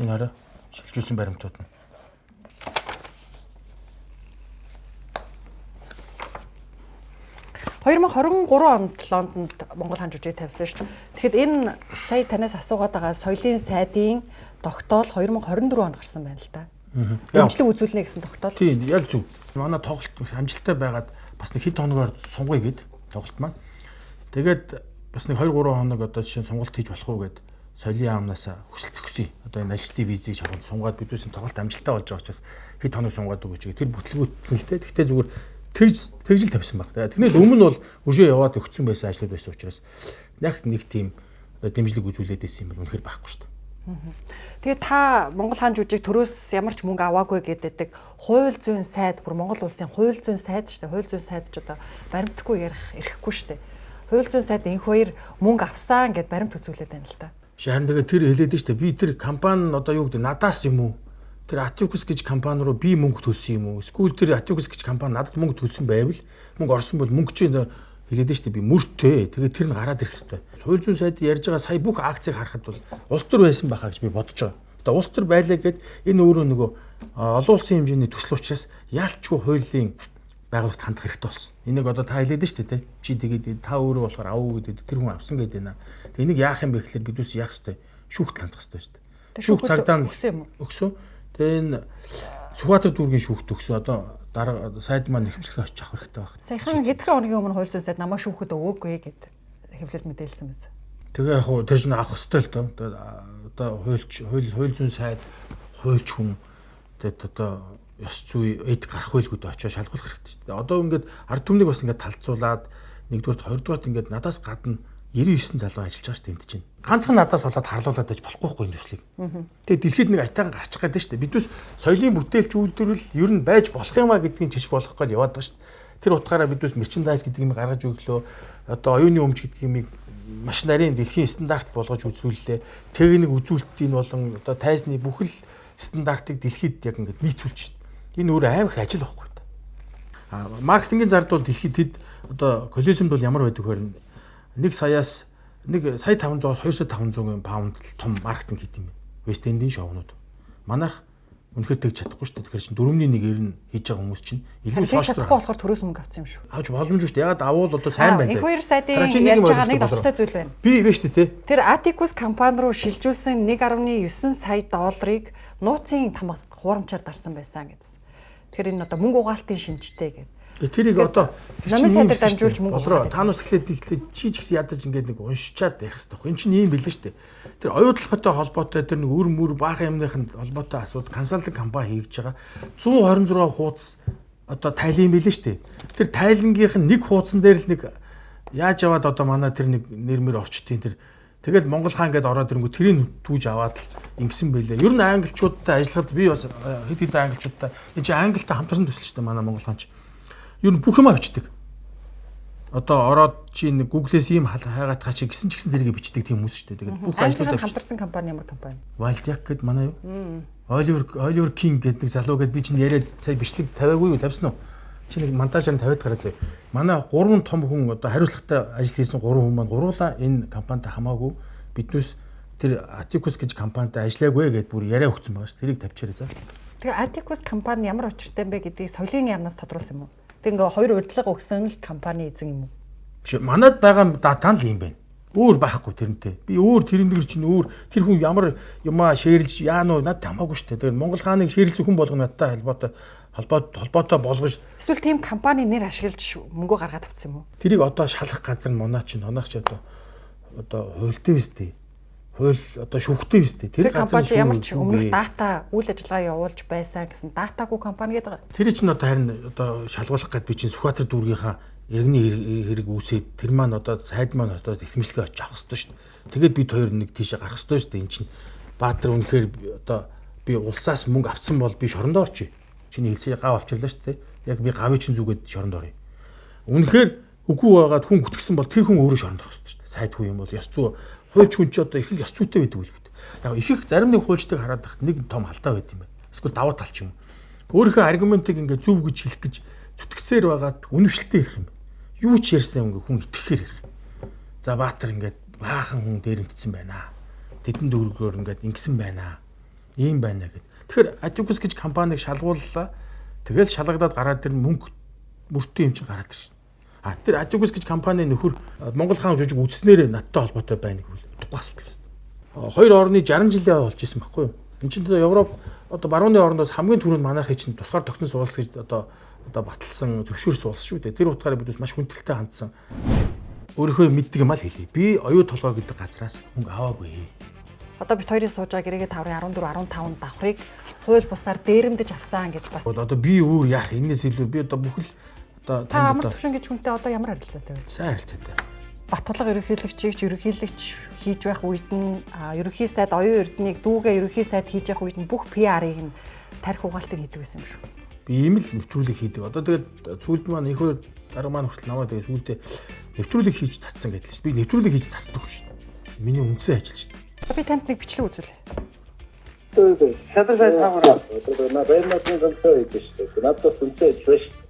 Энэ араа шилжүүлсэн баримтууд нь. — 2023 онд Монгол хаан жүжиг тавьсан шүү дээ. Тэгэхэд энэ сая танаас асуугаад байгаа соёлын сайдын тогтоол 2024 онд гарсан байна л да. Дэмжлэг үзүүлнэ гэсэн тогтоол. Тийм, яг зөв. Манай тоглолт амжилттай байгаад бас нэг хэд хоногоор сунгая гэд тоглолт маань. Тэгээд бас нэг 2-3 хоног одоо жишээ нь сонголт хийж болох уу гэд соёлын яамнаас хүсэлт өгсөн. Одоо энэ ажилтны визийг шахаад сунгаад бидээс тоглолт амжилттай болж байгаа учраас хэд хоног сунгаад өгөөч гэх. Тэр бүтлгүүтсэн л те. Гэхдээ зүгээр тэгжил тавьсан баг. Тэрнээс өмнө бол өшөө яваад өгсөн байсан ажлууд байсан учраас нэг тийм дэмжлэг үзүүлээд байсан юм бол үнэхээр байхгүй шүү дээ. Тэгээ та Монгол хаан жүжиг төрөөс ямар ч мөнгө аваагүй гэдэг хууль зүйн сайд бүр Монгол улсын хууль зүйн сайд шүү дээ. Хууль зүйн сайд ч одоо баримтгүй ярих эрэхгүй шүү дээ. Хууль зүйн сайд энэ хоёр мөнгө авсан гэд баримт үзүүлээд байна л да. Харин тэгээ тэр хэлээд шүү дээ. Би тэр компани одоо юу гэдэг надаас юм уу? Тэр Aticus гэж компани руу би мөнгө төлсөн юм уу? Эсвэл тэр Aticus гэж компани надад мөнгө төлсөн байвал мөнгө орсон бол мөнгө чинь хэлээд нь шүү дээ би мөртөө. Тэгээд тэр нь гараад ирэх хэрэгтэй. Хууль зүйн сайд ярьж байгаа сая бүх акцийг харахад бол улс төр байсан байхаа гэж би бодож байгаа. Одоо улс төр байлаа гэд энэ өөрөө нөгөө олон улсын хэмжээний төсөл учраас яалчгүй хуулийн байгууллагт хандах хэрэгтэй болсон. Энийг одоо та хэлээд нь шүү дээ. Чи тэгээд та өөрөө болохоор авуу гэдэг тэр хүн авсан гэдэг байна. Тэг энийг яах юм бэ гэхээр бид үс яах хэрэгтэй. Шүүхт хандах хэрэгтэй шүү дээ. Шүүх цагдаа өгсөн. Тэгээ энэ Сүхбаатар дүүргийн шүүхт өгсөн. Одоо дараа сайд маань нэвчлэгээ очих хэрэгтэй байна. Саяхан хэдхэн хоногийн өмнө хууль зүйн сайд намайг шүүхэд өгөөгүй гэд хэвлэл мэдээлсэн байсан. Тэгээ яг тэр чинь авах хэрэгтэй л доо. Одоо хууль зүйн сайд хуульч хүн тэгээд одоо ёс зүй эд гарах байлгууд очиж шалгуулах хэрэгтэй. Одоо ингээд ард түмнийг бас ингээд талцуулаад нэгдүгээрт хоёрдугаарт ингээд надаас гадна 99 залуу ажиллаж байгаа шүү дээ энд чинь. Ганцхан надаас болоод харлуулад байж болохгүй энэ төслийг. Тэгээ дэлхийд нэг айтайхан гарчих гээд шүү дээ. Бидүүс соёлын бүтээлч үйлдвэрлэл ер нь байж болох юм а гэдгийг жишг болгох гал яваад байгаа шүү дээ. Тэр утгаараа бидүүс мерчендайз гэдэг юм гаргаж өглөө. Одоо оюуны өмч гэдэг юм маш нарийн дэлхийн стандарт болгож үзүүллээ. Техник үзүүлэлтийн болон одоо тайзны бүхэл стандартыг дэлхийд яг ингээд нийцүүлж шүү дээ. Энэ өөр аимх ажил байхгүй та. Маркетингийн зард бол дэлхийд хэд одоо коллизмд бол ямар байдаг вэ? 1 саяас 1 сая 500 2,500 паунд том маркетинг хийх юм байна. West End-ийн шоунууд. Манайх үнэхээр тэгж чадахгүй шүү дээ. Тэгэхээр чинь 4-1-ээр нь хийж байгаа хүмүүс чинь илүү сошиал чадахгүй болохоор төрөөс мөнгө авсан юм шүү. Авч боломжгүй шүү дээ. Ягаад авуул одоо сайн байна. Их хоёр сайдын ярьж байгаа нэг товчтой зүйл байна. Би биш үү те. Тэр Aticus компани руу шилжүүлсэн 1.9 сая долларыг нууцын тамга хуурамчаар дарсан байсан гэсэн. Тэгэхээр энэ одоо мөнгө угаалтын шинжтэй гэдэг. Тэрийг одоо намын сайдаар дамжуулж мөнгө болроо таанус эхлээд чи ч гэсэн ядаж ингээд нэг уншичаад ярих хэрэгтэй. Энэ чинь ийм билээ шүү дээ. Тэр оюутлахтай холбоотой тэр нэг өр мөр баахан юмныхын холбоотой асуудал консалтинг компани хийж байгаа 126 хуудас одоо тайлан билээ шүү дээ. Тэр тайлангийнх нь нэг хуудсан дээр л нэг яаж яваад одоо манай тэр нэг нэрмэр орчтын тэр тэгэл Монгол хаан гэдээ ороод ирэнгүү тэрийг түүж аваад л ингэсэн байлээ. Ер нь англичуудтай ажиллахад би бас хэд хэдэн англичуудтай энэ чинь англитай хамтарсан төсөл шүү дээ манай Монгол хаан ч. Ер нь бүх юм бичдэг. Одоо ороод чи нэг Google-с ийм хайгаатгаа чи гэсэн ч гэсэн тэрийг бичдэг тийм хүмүүс шүү дээ. Тэгээд бүх ажлуудаа хамтарсан компани ямар компани? Wildyak гэд манай юу? Oliver King гэдэг нэг залуу гэд би чинь яриад сая бичлэг тавиагүй юу тавьсан уу? Чи нэг монтажаар тавиад гараа зөө. Манай 3 том хүн одоо хариуцлагатай ажил хийсэн 3 хүн маань гуруула энэ компанид хамаагүй биднээс тэр Aticus гэж компанид ажиллаагүй гэд бүр яриа өгсөн байгаа ш. Тэрийг тавьчаарай за. Тэгээ Aticus компани ямар очиртай юм бэ гэдгийг соёлын яамнаас тодруулсан юм уу? Тэг ингээ хоёр удлага өгсөн л компани эзэн юм уу? Биш манад байгаа дата л юм байна. Өөр байхгүй тэрнтэй. Би өөр тэрнэр чинь өөр тэр хүн ямар юмаа шеэрлж яануу надад хамаагүй шүү дээ. Тэгээд Монгол хааныг шеэрлсэн хүн болгоно надтай холбоотой болгож эсвэл тийм компани нэр ашиглаж мөнгө гаргаад авсан юм уу? Тэрийг одоо шалах газар монаа чинь онооч одоо хуультай биз дээ. Хууль одоо шүүхтэй биз дээ. Тэр компани ямар ч өмнөх дата үйл ажиллагаа явуулж байсан гэсэн датагүй компани гэдэг. Тэр чинь одоо харин одоо шалгуулах гэд би чинь Сүхбаатар дүүргийнхаа иргэний хэрэг үүсээд тэр маань одоо сайд маань одоо ихмэлгээ очиж авах хэрэгтэй шүү дээ. Тэгээд бид хоёр нэг тийшээ гарах хэрэгтэй шүү дээ. Энд чинь Баатар үнэхээр одоо би улсаас мөнгө авсан бол би шорондоо орчих. Чиний хэлсээ гав авчирлаа шүү дээ. Яг би гавыг чинь зүгээд шорондоо орё. Үнэхээр үгүй байгаад хүн гүтгсэн бол тэр хүн өөрөө шоронд орох хэрэгтэй шүү дээ. Сайд хүн юм бол ёс зүй хуульч хүн ч одоо их л ёс зүйтэй байдаг үл бит. Яг их зарим нэг хуульчдыг хараад тахт нэг том халтаа байд юм байна. Эсвэл давуу тал ч юм. Өөрийнхөө аргументыг ингээд зөв гэж хэлэх гэж зүтгэсээр байгаад үнэвшилтэй ярих юм. Юу ч ярьсан ингээд хүн итгэхээр ярих. За Баатар ингээд баахан хүн дээрэмтсэн байна. Тэдэн дөрвөөр ингээд ингэсэн байна. Ийм байна гэд. Тэгэхээр Adjust гэж компаниг шалгууллаа. Тэгэл шалгадаад гараад тэр мөнгө мөртөө юм чинь гараад ирж байна. Тэр Adjust гэж компани нөхөр Монгол хаан жижиг үзнээр надтай холбоотой байна гэвэл утгагүй асуудал. Хоёр орны 60 жилийн болж исэн байхгүй юу? Энд чинь Европ одоо барууны орноос хамгийн түрүүнд манайхыг чинь тусгаар тогтсон суулс гэж одоо баталсан зөвшөөр суулс шүү дээ. Тэр утгаараа бид маш хүндэлтэй хандсан. Өөрийнхөө мэддэг юм аа л хэлье. Би оюу толгой гэдэг газраас мөнгө аваагүй. Одоо бид хоёрын сууж байгаа гэрээгээ 14 15 давхрыг хууль бусаар дээрэмдэж авсан гэж бас. Одоо би өөр яах энэс илүү би одоо бүхэл одоо та амар төвшин гэж хүнтэй одоо ямар харилцаатай вэ? Сайн харилцаатай. Батулга ерөнхийлөгчийг ерөнхийлөгч хийж байх үед нь ерөнхий сайд оюун эрднийг дүүгээ ерөнхий сайд хийж явах үед нь бүх PR-ыг нь тарих угаалтыг хийдэг байсан юм шүү. Би ийм л нэвтрүүлэг хийдэг. Одоо тэгээд сүүлд маань ихөр дараа маань хүртэл намайг тэгээд сүүлдээ нэвтрүүлэг хийж цацсан гэдэг чинь. Би нэвтрүүлэг хийж цацдаг хүн шүү дээ. Миний үндсэн ажил шүү дээ. Би танд нэг бичлэг үзүүлээ. Шадар сайд хамаараа. Одоо на баярматын контрол хийдэг шүү дээ. Надад үндсэн ажил шүү.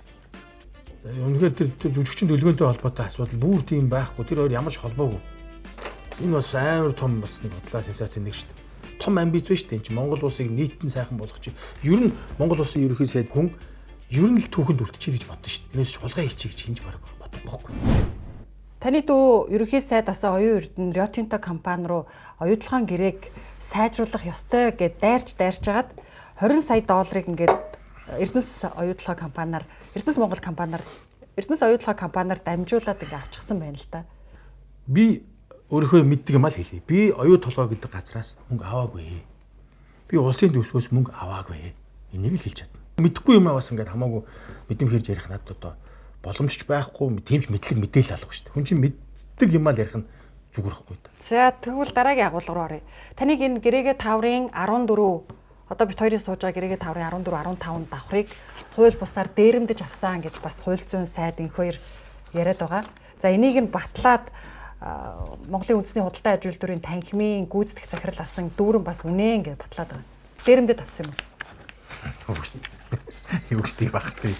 Үнэхээр тэр жүжигчин төлөвлөгөөнтэй холбоотой асуудал бүр тийм байхгүй. Тэр хоёр ямар ч холбоогүй. Энэ бас амар том бас нэг бодлоо сенсац нэг шүү дээ. Том амбиц биш дээ. Энд чинь Монгол улсыг нийтэн сайхан болгох чинь. Ер нь Монгол улсын ерөнхий сайд хүн ер нь л түүхэнд үлдчихье гэж бодсон шүү дээ. Тэрнээс хулгай хийчих гэж хинж бараг бодох байхгүй. Таны дүү ерөнхий сайдаас оюун эрдэнэ Rio Tinto компани руу оюутлахын гэрээг сайжруулах ёстой гэд дайрч хагаад 20 сая долларыг ингээд Эрдэнэс оюутлах компаниар Эрдэнэс Монгол компаниар Эрдэнэс оюутлах компаниар дамжуулаад ингээд авчихсан байна л да. Би өөрийнхөө мэддэг юм аа л хэлье. Би оюу толгой гэдэг газраас мөнгө аваагүй. Би улсын төсвөөс мөнгө аваагүй. Энийг л хэлж чадна. Мэдхгүй юм аа бас ингээд хамаагүй мэдэмхэрж ярих надад одоо боломжч байхгүй, тиймч мэдлэг мэдээлэл алга шүү дээ. Хүн чинь мэддэг юм аа л ярих нь зүгээр байхгүй да. За тэгвэл дараагийн агуулга руу оръё. Таныг энэ гэрээгээ 5-ын 14 одоо бид хоёрын сууж байгаа гэрээгээ 5-ын 14 15 давхрыг хууль бусаар дээрэмдэж авсан гэж бас хууль зүйн сайд энэ хоёр яриад байгаа. За энийг нь батлаад Монголын үндэсний худалдаа аж үйлдвэрийн танхимын гүйцэтгэх захирал асан дүүрэн бас үнэн гэж батлаад байгаа. Дээрэмдэд авсан юм уу? Юу ч тийм багтгүй.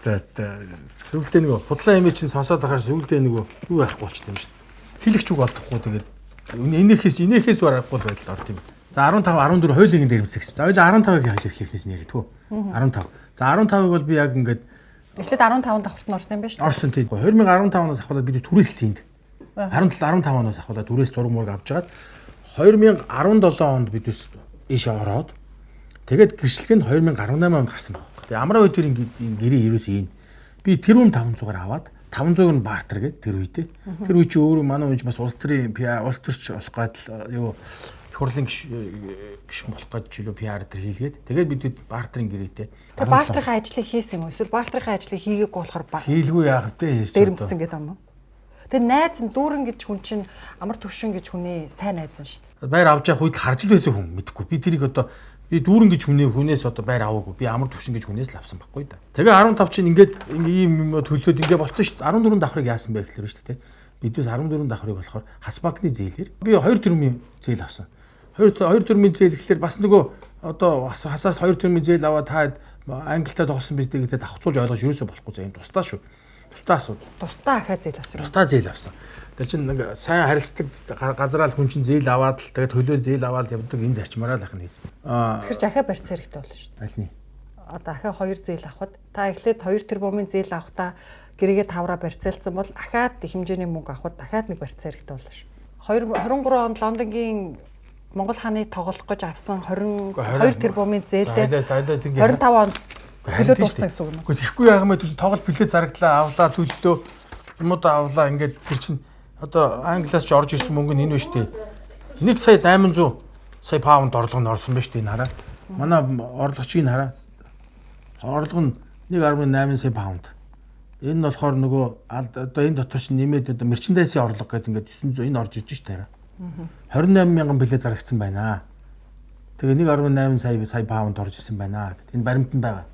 Сүүлдээ нэг худлаа имиж чинь сонсоод байхаар сүүлдээ нэг юу байхгүй болчихсон юм шүү дээ. Хэлэгч үг олдохгүй тэгээд энийхээс барахгүй байдал орд юм. За 15 14 хуулийн дээрэмцэгсэн. За хоёул 15-ыг хэлэхнээс нэрээ тгөө. 15. За 15-ыг бол би яг ингээд эхлээд 15 давхарт нь орсон юм байна шүү дээ. Орсон тийм. 2015-оноос ахвалаад бид түрээссэн энд. 17 15-оноос ахвалаад түрээс зураг мураг авч жагаад 2017 онд бид ийш ороод тэгээд гэрчлэгэнд 2018 онд гарсан байна. Тэгээ амраа үед энэ гэрээ ерөөс ийм. Би тэрүүн 500-аар аваад 500-ыг нь бартер гэдэг тэр үедээ. Тэр үе чи өөрөө манай үеч бас улс төрийн улс төрч болох гад юу хурлын гишүүн болох гэж чөлөө PR дээр хийлгээд тэгээд бид бартерын гэрээтэй. Тэр бартерын ажлыг хийсэн юм уу? Эсвэл бартерын ажлыг хийгээгүй болохоор хийлгүй яах вэ? Дээрэмцсэн гэдэг юм уу? Тэгээд найз нь дүүрэн гэж хүн чинь амар төвшин гэж хүний сайн найз нь шүү дээ. Байр авч явах үед харж л байсан хүн мэдэхгүй. Би тэрийг одоо би дүүрэн гэж хүнээс одоо байр аваагүй. Би амар төвшин гэж хүнээс л авсан байхгүй да. Тэгээ 15 чинь ингээд ийм төлөөд ингээд болцсон шүү дээ. 14 давхрыг яасан бэ гэхлээр шүү дээ. Бидээс 14 давхрыг болохоор хас банкны зээлээр би 2 төгрөгийн зээл авсан. 2 төгрөгийн зээл гэхлээр бас нөгөө одоо хасаас 2 төгрөгийн зээл аваад та англитай тоглосон биз дээ гэдэг давхцуулж ойлгож ерөөсөө болохгүй за юм тустаа шүү. Тустаа асуудал. Тустаа ахаа зээл авсан. Тустаа зээл авсан. Тэр чинь нэг сайн харилцдаг газараа л хүн чинь зээл аваад л тэгээд төлөөл зээл аваад явдаг энэ зарчмаараа л ахна хийсэн. Тэгэхээр дахиад барьц хэрэгтэй болно шүү дээ. Альны. Одоо ахаа 2 зээл авахд та эхлээд 2 тэрбумын зээл авахдаа гэрээгээ 5-аар барьцаалсан бол ахаад их хэмжээний мөнгө авахд дахиад нэг барьц хэрэгтэй болно шүү. 23 онд Лондонгийн Монгол хааны тоглох гэж авсан 22 тэрбумын зээлээ 25 онд төлөө дууссан гэсэн үг юм. Гэхдээ тэгэхгүй яагаад тэр чинь тоглолт билет зарагдлаа авлаа төлөлөө юмудаа авлаа ингээд тэр чинь одоо англиас ч орж ирсэн мөнгө нь энэ ба штэ. 1 сая 800 сая паунд орлого нь орсон ба штэ энэ хараа. Манай орлогчийг хараа. Орлого нь 1.8 сая паунд. Энэ нь болохоор нөгөө одоо энэ дотор чинь нэмээд одоо мерчендайсийн орлого гэдэг ингээд 900 энэ орж ирж штэ хараа. 28 мянган билет зарагдсан байна. Тэгээ 1.8 сая паунд орж ирсэн байна гэдэг. Энэ баримтанд байгаа.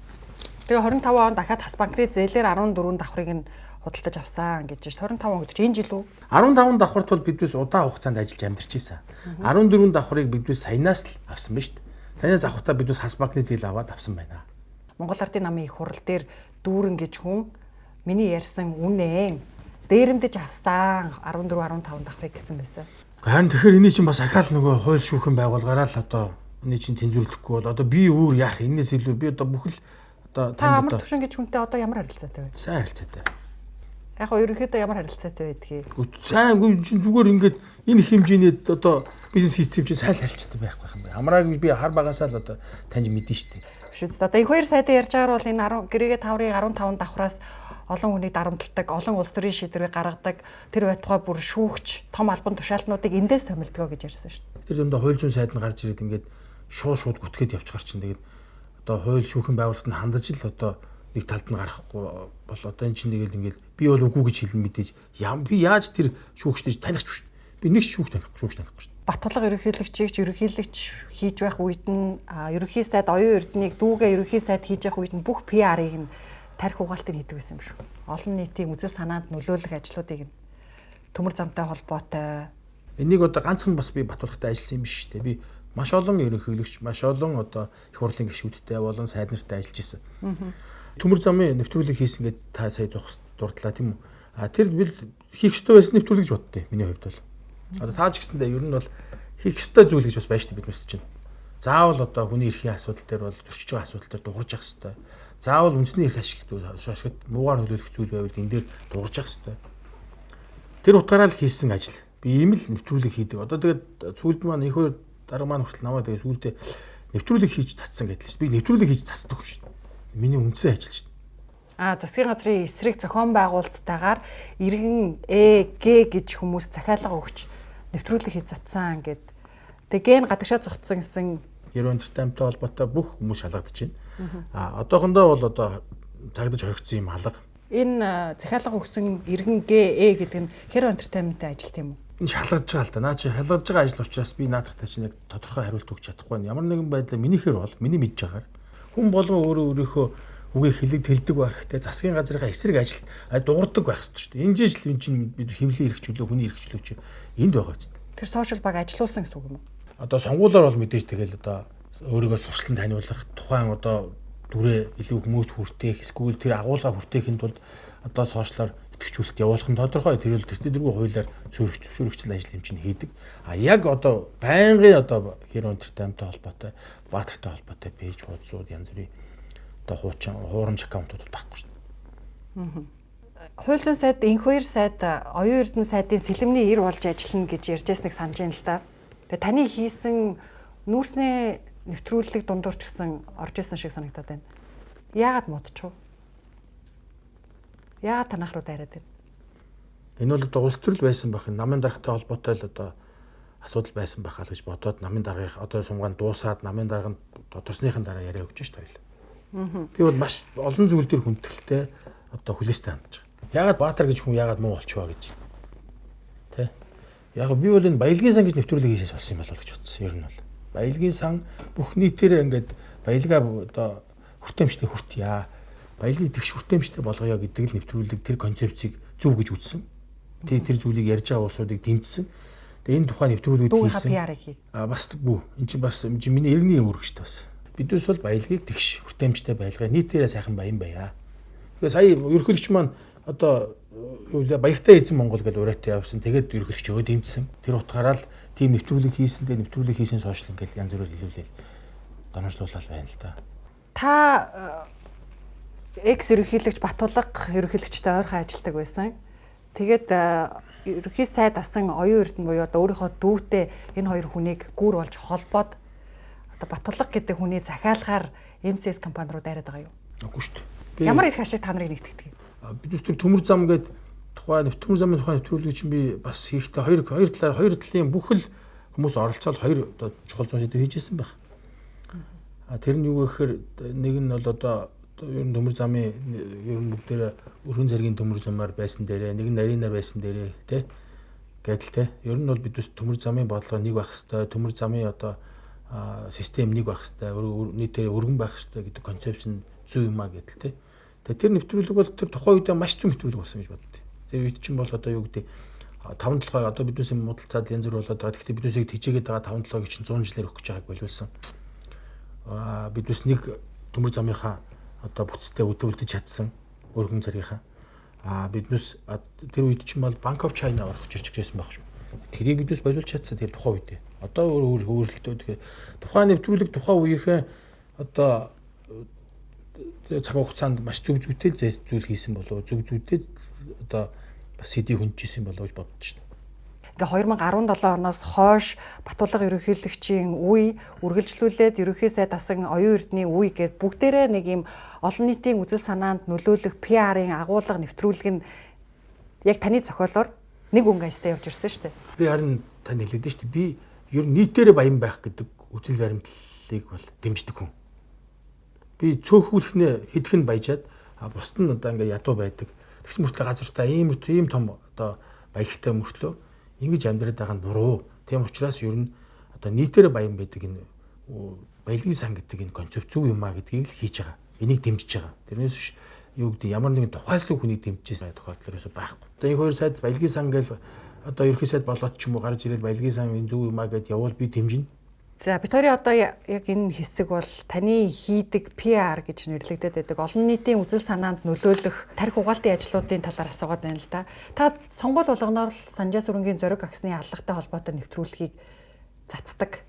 Тэгээ 25 он дахиад хас банкны зээлээр 14 давхрыг нь худалдаж авсан гэж байна. 25 он гэдэг энэ жил үү? 15 давхарт бол бидээс удаан хугацаанд ажиллаж амьдарч байсан. 14 давхрыг бидээс саянаас л авсан ба шүү дээ. Танаас авахтаа бид бас хас банкны зээл аваад авсан байна. Монгол Ардын намын их хурал дээр дүүрэн гэж хүн миний ярьсан үнэн дээрэмдэж авсан 14 15 давхрыг гэсэн байсан. Харин тэгэхээр энэ чинь бас ахаал нөгөө хууль шүүхэн байгуулгаараа л одоо энэ чинь цензурлэхгүй бол одоо би өөр яах энэс илүү би одоо бүхэл одоо та амар төвшин гэж хүнтэй одоо ямар харилцаатай вэ? Сайн харилцаатай. Яг гоо ерөнхийдөө ямар харилцаатай байдгийг. Сайн чинь зүгээр ингээд энэ их хэмжээний одоо бизнес хийсэн юм чинь сайн харилцаатай байхгүй юм байна. Амрааг би хар багасаа л одоо таньж мэдэн штеп. Биш үү? Одоо их хоёр сайдаа ярьж байгаа бол энэ гэрээгээ 5-15 давхраас олон хүнийг дарамтлагдаг, олон улс төрийн шийдвэрийг гаргадаг, тэр байтугай бүр шүүгч, том албан тушаалтнуудыг эндээс томилдгоо гэж ярьсан шүү дээ. Тэр дундаа хууль зүйн сайд нь гарч ирээд ингээд шууд гүтгээд явчихар чинь тэгээд одоо хууль шүүхэн байгууллагад нь хандаж л одоо нэг талд нь гарахгүй бол одоо эн чинь ингээл би бол үгүй гэж хэлэн мэдээж би яаж тэр шүүгчдийг таних ч шүү дээ. Би нэг шүүгч танихгүй шүү дээ. Батулга ерөнхийлөгчийг ерөнхийлөгч хийж байх үед нь ерөнхий сайд оюун эрднийг дүүгээ ерөнхий сайд хийж байх үед нь бүх PR-ыг нь тарих угаалтыг хийдэг байсан юм шүү. Олон нийтийн үзэл санаанд нөлөөлөх ажлуудыг төмөр замтай холбоотой. Энийг одоо ганцхан бас би батулгатай ажилласан юм биш шүү дээ. Би маш олон ерөнхийлөгч, маш олон одоо их хурлын гишүүдтэй болон сайд нартай ажиллаж исэн. Төмөр замын нэвтрүүлэг хийсэн гэдээ та сая дурдлаа тийм үү? Тэр би хийх ёстой байсан нэвтрүүлэг гэж боддөө миний хувьд бол. Одоо тааж гисэндээ ер нь бол хийх ёстой зүйл гэж бас байна шүү дээ бид мэт чинь. Заавал одоо хүний эрхийн асуудал дээр бол зөрчиж байгаа асуудал дээр дуурж явах ёстой. Заавал үндэсний эрх ашигт муугаар нөлөөлөх зүйл байвал энэ дээр дуурж явах ёстой. Тэр утгаараа л хийсэн ажил. Би ийм л нэвтрүүлэг хийдэг. Одоо тэгээд сүүлд маань их хоёр дараа маань хүртэл намайг тэгээд сүүлдээ нэвтрүүлэг хийж цацсан гэдэг чинь. Би нэвтрүүлэг хийж цацдаг шүү дээ. Миний үндсэн ажил шүү дээ. Засгийн газрын эсрэг зохион байгуулалттайгаар иргэн ЭГ гэж хүмүүс захиалга өгч нэвтрүүлэг хийж цацсан гэд. Тэгээ ген гадагшаа зогтсон гэсэн 90 entertainment-тай холбоотой бүх хүмүүс шалгагдаж байна. Одоохондоо бол одоо цагдаж хоригдсон юм алга. Энэ захиалга өгсөн иргэн ГЭ гэдэг нь хэр entertainment-тэй ажил тийм үү? Энэ шалгаж байгаа л да. Наа чи шалгаж байгаа ажил учраас би наадахтай чинь яг тодорхой хариулт өгч чадахгүй байна. Ямар нэгэн байдлаар минийхэр бол миний мэдж байгаагаар хүн болгон өөрийнхөө үгийг хэлдэг байхтай засгийн газрынхаа эсрэг ажил дуурдаг байх хэрэгтэй шүү дээ. Энэ жишээ энэ чинь бид хэмнэлийн эрхчлөө, хүний эрхчлөө чи энд байгаа ч. Тэр сошиал баг ажилуулсан гэсэн үг юм уу? Одоо сонгуулиар бол мэдээж тэгэл одоо өөрийгөө сурчлан таниулах, тухайн одоо дүрээ илүү хүмүүст хүртээх, эсвэл тэр агуулга хүртээхэд бол одоо сошиалар идэвхжүүлэлт явуулах нь тодорхой. Тэр л тэртээ хуулиар шүүрэгчл ажил юм чинь хийдэг. Яг одоо байнгын одоо хэр entertainment-тай холбоотой, баатартай холбоотой пэйж, хуудсууд янз бүрийн одоо хуурамч аккаунтууд байхгүй шүү дээ. Хууль зүйн сайд, энх хоёр сайд, оюун эрдэнэ сайдын сэлэмний ир болж ажиллана гэж ярьж байсныг санаж байна л да. Тэгээ таны хийсэн нүүрсний нэвтрүүлэг дундуур ч гэсэн орж исэн шиг санагдаад байна. Яагаад модчихв? Яагаад танах руу дайраад байна? Энэ бол одоо улс төрөл байсан байх. Намын даргатай холбоотой л одоо асуудал байсан байхаа л гэж бодоод намын даргыг одоо сумгаан дуусаад намын дарга нь тодорсныхын дараа яриа өгч шүү дээ. Би бол маш олон зүйл төр хүндэтгэлтэй одоо хүлээстэй хандж байгаа. Яагаад баатар гэж хүн яагаад муу болчихваа гэж. Тэ? Яг би бол энэ баялагын сан гэж нэвтрүүлэг хийсээс болсон юм болов гэж бодсон. Ер нь бол баялагын сан бүх нийтээрээ ингээд баялгаа одоо хүртээмжтэй хүртье. Баялагын тэгш хүртээмжтэй болгоё гэдэг л нэвтрүүлэг тэр концепцийг зөв гэж үзсэн. Тэр зүйлийг ярьж байгаа улсуудыг дэмжсэн. Тэгээ энэ тухайн нэвтрүүлгүүд хийсэн. Бас бүү. Энд чинь бас миний иргэний үүрэгчтэй бас. Бидээс бол баялагыг тэгш хүртээмжтэй байлгаа нийтээрээ сайхан баян байя. Тэгээ сая ерөнхийлөгч маань одоо баягтай эзэн Монгол гэж ураатай явсан. Тэгээд ерөнхийлөгч өө дэмжсэн. Тэр утгаараа л тийм нэвтрүүлэг хийсэн. Тэгээ нэвтрүүлэг хийсэн сошиал ингээл янз бүрээр хэлүүлээл доножлуулаад байна л да. Та экс ерөнхийлөгч Батулга ерөнхийлөгчтэй ойрхон ажилладаг байсан. Тэгээд ерөнхий сайд асан оюун эрдэнэ буюу одоо өөрийнхөө дүүтэй энэ хоёр хүнийг гүр болж холбоод одоо Батулга гэдэг хүний захиалгаар MCS компани руу дайраад байгаа юу? Үгүй шүү дээ. Ямар их ашиг та нарыг нэгтгэдэг юм? Бид өстөр төмөр зам гэдэг тухайн төмөр замын тухайн нэвтрүүлэг чинь би бас хийхдээ хоёр талын бүх л хүмүүс оролцоод хоёр одоо чухал зүйл хийжсэн байх. Тэр нь юу гэхээр нэг нь бол одоо ер нь төмөр замын ер нь бүгдээрээ өргөн зэргийн төмөр замаар байсан дээрээ нэг нь нарийнаар байсан дээрээ тий гэдэл тий ер нь бол бид төмөр замын бодлого нэг байх хэвээр төмөр замын одоо систем нэг байх хэвээр нийтээр өргөн байх хэвээр гэдэг концепшн зүй юм а гэдэл тий тэр нэвтрүүлэг бол тэр тухайн үед маш зөв нэвтрүүлэг болсон гэж боддоо. Тэр үед чинь бол одоо юу гэдэг 5-7 одоо биднээс муудалцаад янз бүр болоод байгаа. Гэхдээ биднээсийг тэжээгээд байгаа 5-7 чинь 100 жилээр өгөх гэж байгааг боловсон. биднес нэг төмөр замынхаа одоо бүтцтэй өдөлдөж чадсан өргөн царийнхаа биднес тэр үед чинь бол Bank of China орох жирч гэсэн байх шүү. Тэрийг биднес боловч чадсан тэр тухайн үедээ. Одоо өөрлөлтөө тэгэхээр тухайн нэвтрүүлэг тухайн үеийнхээ одоо цаг хугацаанд маш зөв зүйтэй зүйл хийсэн болов зөв зүйтэй одоо бас сэдий хүнжсэн болов гэж боддоо шүү. Ингээ 2017 оноос хойш Батулга ерөнхийлөгчийн үе үргэлжлүүлээд ерөнхий сайд асан оюун эрдний үе гэд бүгдээрээ нэг юм олон нийтийн үзэл санаанд нөлөөлөх PR-ын агуулга нэвтрүүлэг нь яг таны зохиолоор нэг өнгөстэй явж ирсэн шүү дээ. Би харин тань хэлээд шүү дээ. Би ер нь нийтээрээ баян байх гэдэг үзэл баримтлалыг бол дэмждэг хүн. Би цөөхүүлэхнээ хэдхэн баяжаад бусд нь одоо ингээ ядуу байдаг. Тэгс мөртлөө газартаа ийм том одоо баялагтай мөртлөө ингэж амьдраад байгаа нь буруу. Тийм учраас ер нь одоо нийтээрээ баян байдаг энэ баялагын сан гэдэг энэ концепт зөв юм а гэдгийг л хийж байгаа. Энийг дэмжиж байгаа. Тэрнээс биш юу гэдэг ямар нэгэн тухайлсан хүнийг дэмжижсэн тохиолдол ерөөсөй байхгүй. Одоо энэ хоёр сайд баялагын сан гэл одоо ерхий сайд болоод ч юм уу гарч ирээд баялагын сан энэ зөв юм а гэдээ явуул би дэмжинэ. За Виктория одоо яг энэ хэсэг бол таны хийдэг PR гэж нэрлэгдээд байдаг. Олон нийтийн үзэл санаанд нөлөөлөх тарих угаалтын ажлуудын талаар асуугаад байна л да. Та сонгуул болгоноор л Санжаа сүрэнгийн зориг аксны аллагатай холбоотой нэвтрүүлгийг цацдаг.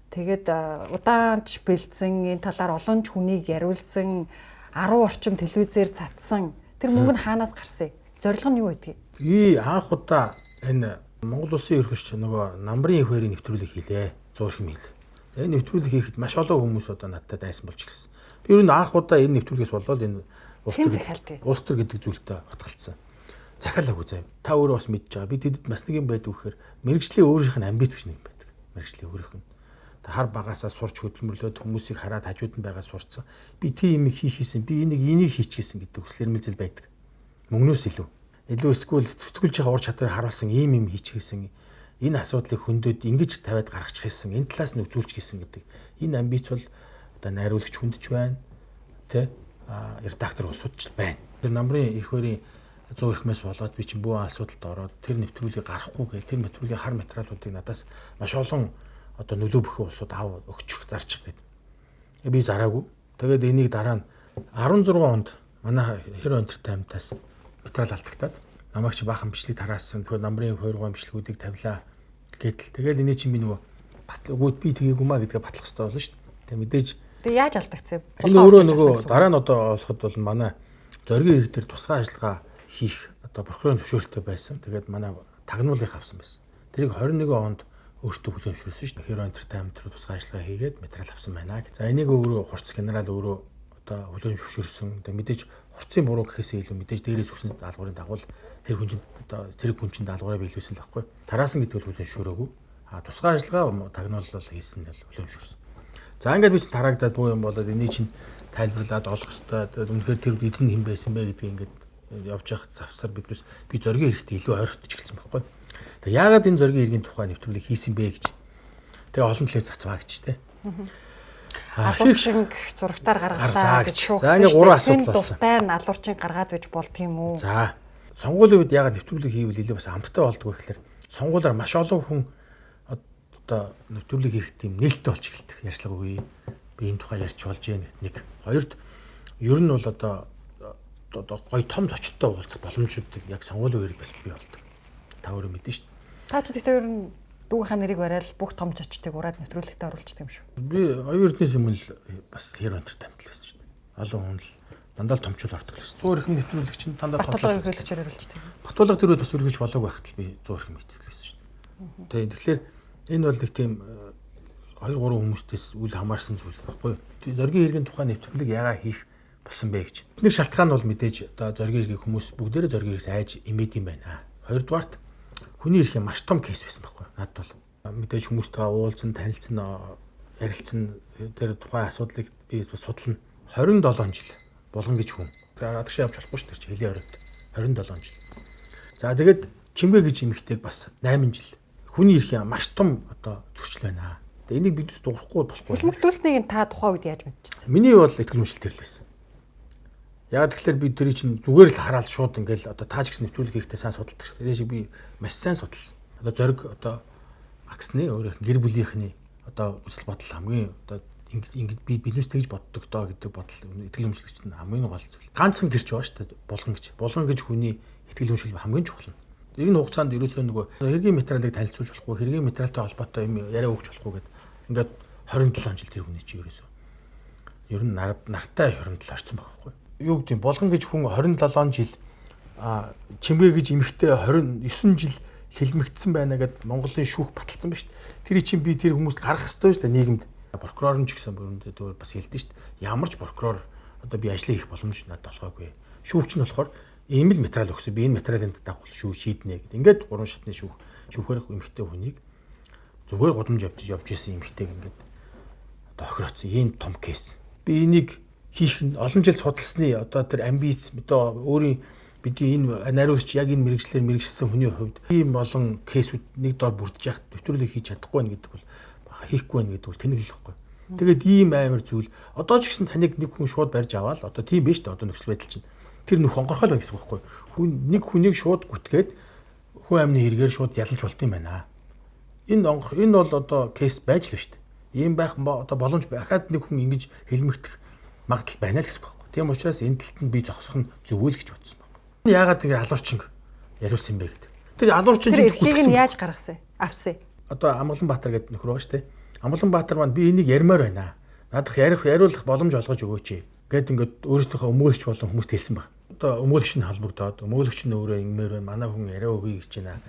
Тэгээд удаанч бэлдсэн энэ талаар олон ч хүнийг яриулсан 10 орчим телевизээр цацсан. Тэр мөнгө нь хаанаас гарсан? Зорилго нь юу байдгийг? Би анх удаа энэ Монгол улсын ерөнхийлөгч нөгөө намрын их хоёрын нэвтрүүлэг хийлээ. Зөөрхөн хэл. Энэ нэвтрүүлэг хийхэд маш олон хүмүүс одоо надтай дайсан болж ирсэн. Би ер нь анх удаа энэ нэвтрүүлгээс болоод энэ улс төр гэдэг зүйлтэй хатгалцсан. Захиалаагүй заяа. Та өөрөө бас мэдж байгаа. Би тэдэд бас нэг юм байдаг вэхээр мэрэгжлийн өөрийнх нь амбиц гэж нэг юм байдаг. Мэрэгжлийн өөрийнх нь. Хар багасаа сурч хөдөлмөрлөөд хүмүүсийг хараад хажууд нь байгаа сурцсан. Би тийм юм хийхээсэн. Би энийг хийчихсэн гэдэг хүсэл эрмэлзэл байдаг. Мөнгнөөс илүү эсвэл зүтгүүлж байгаа ур чадварыг харуулсан ийм хийчихсэн. Энэ асуудлыг хөндөд ингэж тавиад гаргачих хийсэн. Энэ талаас нь үзүүлж хийсэн гэдэг. Энэ амбиц бол одоо найруулагч хүндэж байна. Тэ? Редактор усуудч байна. Тэр намрын их хоёрын 100 эрхмээс болоод би чинь бүх асуудалд ороод тэр нэвтрүүлгийг гаргахгүй гэх тэр нэвтрүүлгийн хар материалуудыг надаас маш олон одоо нөлөө бүхэн улсууд өгчих зарчих гэдэг. Би зараагүй. Тэгээд энийг дараа нь 16 онд манай Hero Entertainment-аас материал алдагтаад намайг чи баахан бичлэг тараасан. Тэгэхээр намрын 2 бичлэгүүдийг тавилаа гэдэл. Тэгэл энэ чинь би нөгөө өгөөд би тгийгүү маа гэдгээ батлах хэрэгтэй болно шүү дээ. Тэг мэдээж. Тэг яаж алдагцсан? Энэ өөрөө нөгөө дараа нь одоо олоход бол манай зоригийн ирэх дээр тусгай ажиллагаа хийх одоо прокурорын зөвшөөрөлтөй байсан. Тэгээд манай тагнуулыг авсан байсан. Тэрийг 21 онд өөртөө хүлээмжшүүлсэн шүү дээ. Hero Entertainment руу тусгай ажиллагаа хийгээд материал авсан байна. За энийг өөрөө хурц генерал өөрөө одоо хүлээмжшүүлсэн. Тэг мэдээж хурцын буруу гэхээсээ илүү мэдээж дээрээс өгсөн даалгаврын дагуу тэр хүн чинь одоо зэрэг хүн чинь даалгавраа биелүүлсэн л байхгүй. Тараасан гэдэг бол хүлээмжшөөрөөгүй. Тусгай ажиллагаа тагнуулал хийсэн нь хүлээмжшөөрсөн. За ингээд би чинь тараагдаад буу юм болоод энийг чинь тайлбарлаад олох хэвээр үнэхээр тэр эзэн хэн байсан бэ гэдгийг ингээд явж явах завсар биднес би зоригийн эрэхтэй илүү ойртож эхэлсэн байхгүй. Тэг яагаад энэ зоригийн иргэн тухай нэвтрүүлэг хийсэн бэ гэж. Тэгээ олон талаар цацваа гэж те. Алуурчин зурагтаар гаргалаа гэж шүүгсэн. За ингээ 3 асуудал болсон. Дуртай нь алуурчин гаргаад байж болдг юм уу? За сонгуулийн үед яагаад нэвтрүүлэг хийвэл илүү бас амттай болдгоо гэхээр сонгуулиар маш олон хүн одоо нэвтрүүлэг хийх тийм нээлттэй болж эхэлдэг. Ярьцлага үгүй. Би энэ тухай ярьж болж байна нэг. Хоёрд ер нь бол одоо гоё том зочдтой уулзах боломжуудыг яг сонгуулийн үеэр бас бий болдог. Та өөрөө мэдэн шүү дээ. Та ч гэхдээ ер нь дүүгийнхаа нэрийг барайл бүх том зочдыг ураад нэвтрүүлэгтээ оруулчихдаг юм шүү. Би оюун эрдэнэс юм л бас Hero Entertainment байсан шүү дээ. Олон хүн л дандаа л томчууд ордог л. 100 эрхэм нэвтрүүлэг чинь дандаа томчууд хэрэглэгчээр оруулчихдаг. Батулга тэр үед бас өргөж болоог байхад л би 100 эрхэм нэвтрүүлсэн шүү дээ. Тэгэхээр энэ бол нэг тийм 2-3 хүмүүстээс үл хамаарсан зүйл байхгүй юу? Зоригийн иргэн тухайн нэвтрүүлэг яагаад хийх болсон бэ гэж. Нэг шалтгаан бол мэдээж одоо зоригийн иргэн хүмүүс бүгдээрээ зоригийн иргээс айж имэд юм байна. Хоёрдугаарт хүний ирэх маш том кейс байсан байхгүй юу? Надад бол мэдээж хүмүүстэйгээ уулзсан, танилцсан, ярилцсан тэр тухайн асуудлыг би судална. 27 жил болгон гэж хүн. За гадагш явж болохгүй шүү дээ хэлийн оройд 27 жил. За тэгээд Чимгэ гэж эмэгтэйг бас 8 жил. Хүний ирэх маш том одоо зөрчил байна. Тэгээ энийг бидээс дуурахгүй болохгүй. Хөлмөлтүүлснийг та тухайн үед яаж мэдчихсэн? Миний бол итгэл үншил тэрлээс. Яг тэгэхээр би тэрийг чинь зүгээр л хараад шууд ингээл одоо тааж гисэн нэвтрүүлэг хийхдээ сайн судалдаг. Тэрээ шиг би маш сайн судалсан. Одоо зориг одоо аксны өөрийнх гэр бүлийнхний одоо үзэл бодол хамгийн одоо ингэж би биднээс тэгж боддог доо гэдэг бодол итгэл үнэмшилэгч нь хамгийн гол зүйл. Ганцхан гэрч байгаа шүү дээ. Булган гэж хүний итгэл үнэмшил хамгийн чухал. Энэ хугацаанд ерөөсөө нөгөө хэргийн материалыг танилцуулж болохгүй, хэргийн материалтай холбоотой юм яриа өгч болохгүй гэдэг. Ингээд 27 жил тэр хүний чи ерөөсөө ер нь нартай 27 орсон байхгүй. Юу гэдэг юм булган гэж хүн 27 жил чимгээ гэж эмэгтэй 29 жил хэлмэгдсэн байна гэд Монголын шүүх баталсан ба шүү дээ. Тэр чинь би тэр хүмүүст гаргах ёстой шүү дээ нийгэмд. Прокурор нь ч гэсэн бүр бас хэлдэг шүү дээ. Ямар ч прокурор одоо би ажлаа хийх боломж надад олгоогүй. Шүүгч нь болохоор ийм л материал өгсөн. Би энэ материалын дагуу шүү шийднэ гэд. Ингээд 3 шатны шүүхээр эмэгтэй хүнийг зүгээр гудамж явж исэн эмэгтэйг ингээд одоо охироцсон ийм том кейс. Би энийг хийх олон жил судалсны одоо тэр амбиц одоо өөрийн бидний энэ найруулагч яг энэ мэрэгчлэр мэрэгшсэн хүний хувьд ийм болон кейсүүд нэг дор бүрдэж яхад нэвтрүүлэг хийж чадахгүй байна гэдэг бол хийхгүй байна гэдэг бол тэнэглэл байхгүй. Тэгээд ийм амар зүйл одоо ч гэсэн таныг нэг хүн шууд барьж аваад одоо тийм биш дээ одоо нөхцөл байдал чинь тэр нөх онгорхол байна гэсэн үг байхгүй. Хүн нэг хүнийг шууд гүтгээд хүн амны хэрэгээр шууд ялж болт юм байна. Энэ бол одоо кейс байж л шүү дээ. Ийм байх одоо боломж байхад нэг хүн ингэж хэлмэгдэх магадлал байна л гэсэн үг байхгүй. Тийм учраас энэ талд нь би зогсох нь зөв л гэж бодсон байна. Яагаад ингэ алуурчин яриулсан бэ гэдэг. Тэр алуурчин чинь эрхийг нь яаж гаргасан? Авсан. Одоо Амгаланбаатар гэдэг нөхөр байгаа шүү дээ. Амгаланбаатар маань би энийг ярмаар байна. Надах яриулах боломж олгож өгөөч гэд ингээд өөрсдийнхөө өмгөөлөгч болон хүмүүст хэлсэн баг. Одоо өмгөөлөгч нь холбогдоод өмгөөлөгч нь өөрөө ингэмээр байна. Манай хүн яриа өгье гэж байна.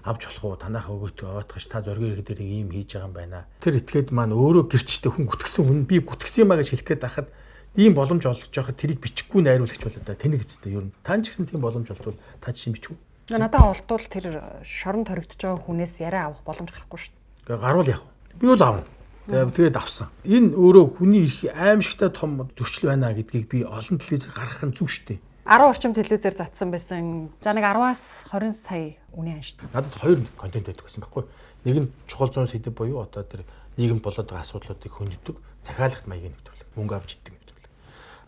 Авч болох уу? Танайхаа өгөөтгөө аваадгаш та зоргийн ирэх дээр ийм хийж байгаа юм байна. Тэр этгээд маань өөрөө гэрчтэй хүн гүтгсэн хүн би гүтгсэн юмаа гэж хэлэх гээд байхад ийм боломж олж байхад тэрийг бичихгүй найруулагч болоо да тэнэг хэвчтэй юу. Тань ч гэсэн тийм боломж олдвол та чинь бичихгүй. Надад олдвол тэр шоронд хоригдож байгаа хүнээс яриа авах боломж гарахгүй шүү дээ. Гарвал яах вэ? Би бол аавна. Тэгээд авсан. Энэ өөрөө хүний их аимшигтай том зөрчил байна гэдгийг би олон телевизээр гаргах нь зүг шүү дээ. 10 орчим телевизээр затсан байсан. За нэг 10-аас 20 сая үнийн ан шүү дээ. Надад 2 контент байдаг гэсэн байхгүй. Нэг нь чухал зүүн сэдв буюу одоо тэр нийгэмд болоод байгаа асуудлуудыг хөндөдөг захиалгат маягийн нэвтрүүлэг, мөнгө авч идэг нэвтрүүлэг.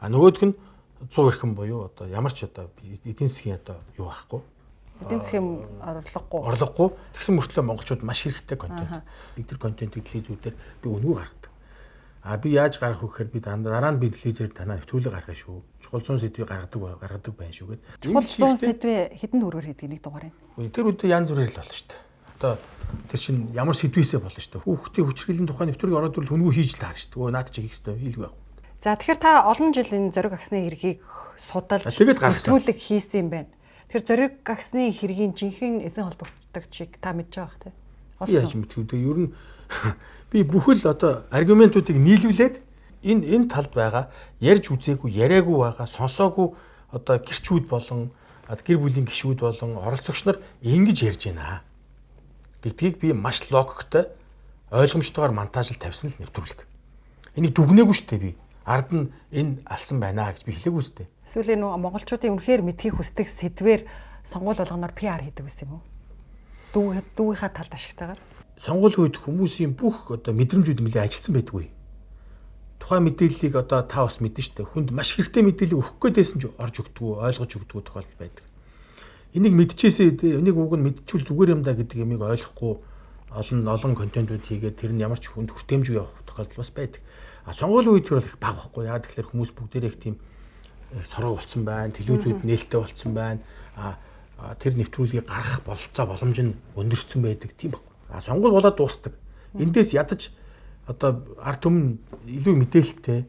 А нөгөөх нь 100 эрхэм буюу одоо ямар ч одоо эдийн засгийн одоо юу байхгүй. Эдийн засгийн орлогогүй. Тэгсэн мөртлөө монголчууд маш хэрэгтэй контент. Бид тэр контентыг телевизүүдээр би өнгөө гаргадаг. А би яаж гаргах вэ гэхээр би дараа нь би телевизээр танаа нэвтрүүлэг гаргах шүү. Чухал зүүн сэдвийг гаргадаг байна шүү гэд. Чухал зүүн сэдвээ хэдэн төгрөгөөр хийдэг нэг дугаар юм. Тэр үедээ янз бүрээр л болно шүү дээ. Одоо тэр чинь ямар сэдвээсээ болно шүү дээ. Хүүхдийн хүчирхийллийн тухай нэвтрүүлэг ороод ирвэл өнгөө хийж л таарна шүү дээ. Өө наад чи хийх ёстой хийлгүй байх. За тэгэхээр та олон жил энэ зориг агсны хэргийг судалж нэвтрүүлэг хийсэн юм байна. Тэр зориг агсны хэргийн жинхэнэ эзэн холбогдогчийг та мэдж байгаа бах тий. Яаж мэдв үү? Ер нь би бүхэл одоо аргументуудыг нийлүүлээд энэ талд байгаа ярьж үзээгүй, яриаггүй байгаа, сонсоогүй одоо гэрчүүд болон гэр бүлийн гишүүд болон оролцогч нар ингэж ярьж байна гэдгийг би маш логиктой ойлгомжтойгоор монтажил тавьсан л нэвтрүүлэг. Энийг дүгнээгүй шүү дээ би. Ард нь энэ алсан байна гэж би хэлээгүй шүү дээ. Эсвэл нөө монголчуудын үнэхээр мэдхийг хүсдэг сэдвээр сонгуул болгоноор PR хийдэг байсан юм уу? Дүүгийнхаа талд ашигтайгаар. Сонгуулийн үед хүмүүсийн бүх одоо мэдрэмжүүд нэлээд ажилтсан байдгүй. Тухайн мэдээллийг одоо та бас мэдэн шүү дээ. Хүнд маш хэрэгтэй мэдээллийг өгөх гээдсэн ч орж өгдөггүй, ойлгож өгдөггүй тохиолдол байдаг. Энийг мэдчихээсээ энийг уг нь мэдчихвэл зүгээр юм да гэдэг юмыг ойлгохгүй олон контентууд хийгээд тэр нь ямар ч хүнд хүртээмжгүй явах тохиолдол бас байдаг. А сонгуулийн үед тэр бол их бага байхгүй. Яа тэгэхээр хүмүүс бүгдээрээ их тийм сороо болцсон байна, телевизүүд нээлттэй болцсон байна. Тэр нэвтрүүлгийг гаргах бололцоо боломж нь өндөрцөн байдаг тийм байхгүй. Сонгуул болоод дуустдаг. Эндээс ядаж одоо ард түмэн илүү мэдээлэлтэй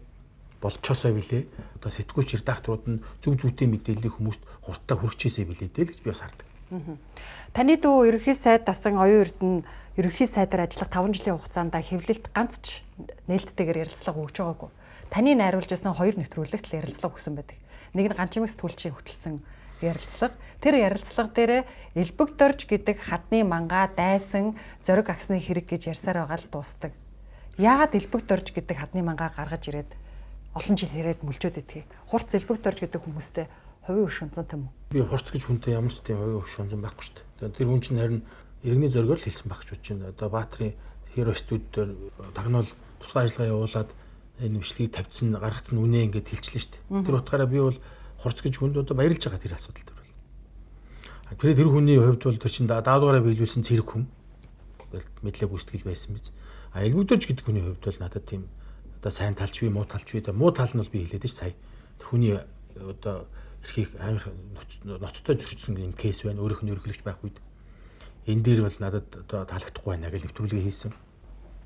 болчихосоо билээ. Одоо сэтгүүлч редакторууд нь зөв зүйтэй мэдээллийг хүмүүст хурдтай хүргэжээсэй билээ дээ л гэж би бас хардаг. Таны дүү ерөнхий сайд дасан оюун эрдэнэ ерөнхий сайдаар ажиллах 5 жилийн хугацаанд хэвлэлд ганц ч нээлттэйгээр ярилцлага өгч байгаагүй. Таны найруулж байсан 2 нэвтрүүлэгт л ярилцлага өгсөн байдаг. Нэг нь Ганчимэг сэтгүүлчийн хөтлсөн ярилцлага. Тэр ярилцлага дээр элбэг дорж гэдэг хадны мангаа дайсан зориг агсны хэрэг гэж ярьсаар байгаа л дуустдаг. Яагаад элбэг дорж гэдэг хадны мангаа гаргаж ирээд олон жил хэрэг мүлжөөд идэх. Хурц элбэг дорж гэдэг хүмүүстэй хувийн өш шунзан юм уу? Би хурц гэж хүнтэй ямар ч тийм хувийн өш шунзан байхгүй шүү дээ. Тэр хүн чинь харин иргэний зоригоор л хэлсэн байх гэж бодож байна. Одоо Баатарын хиро студиудээр тагнуул тусгай ажиллагаа явуулаад энэ бичлэгийг тавьсан гаргацсан үнэ ингээд хэлчихлээ шүү дээ. Тэр утгаараа би бол хурц гэж хүнд одоо баярлж байгаа тэр асуудал дээр бол. Тэр хүний хувьд бол тэр чинь даалгавраа биелүүлсэн зэрэг хүн мэдлэг гүйцэтгэл байсан биз. Элбэгдэж гэдэг хүний хувьд бол надад тийм одоо сайн талч бий, муу талч бий. Муу тал нь бол би хэлээд ш сая. Хүний одоо эрхийг амар ноцтой зөрчсөн юм кейс байна. Өөрийнх нь ерөнхийлөгч байх үед энэ дээр бол надад одоо таалагдахгүй байна гэж нэвтрүүлгээ хийсэн.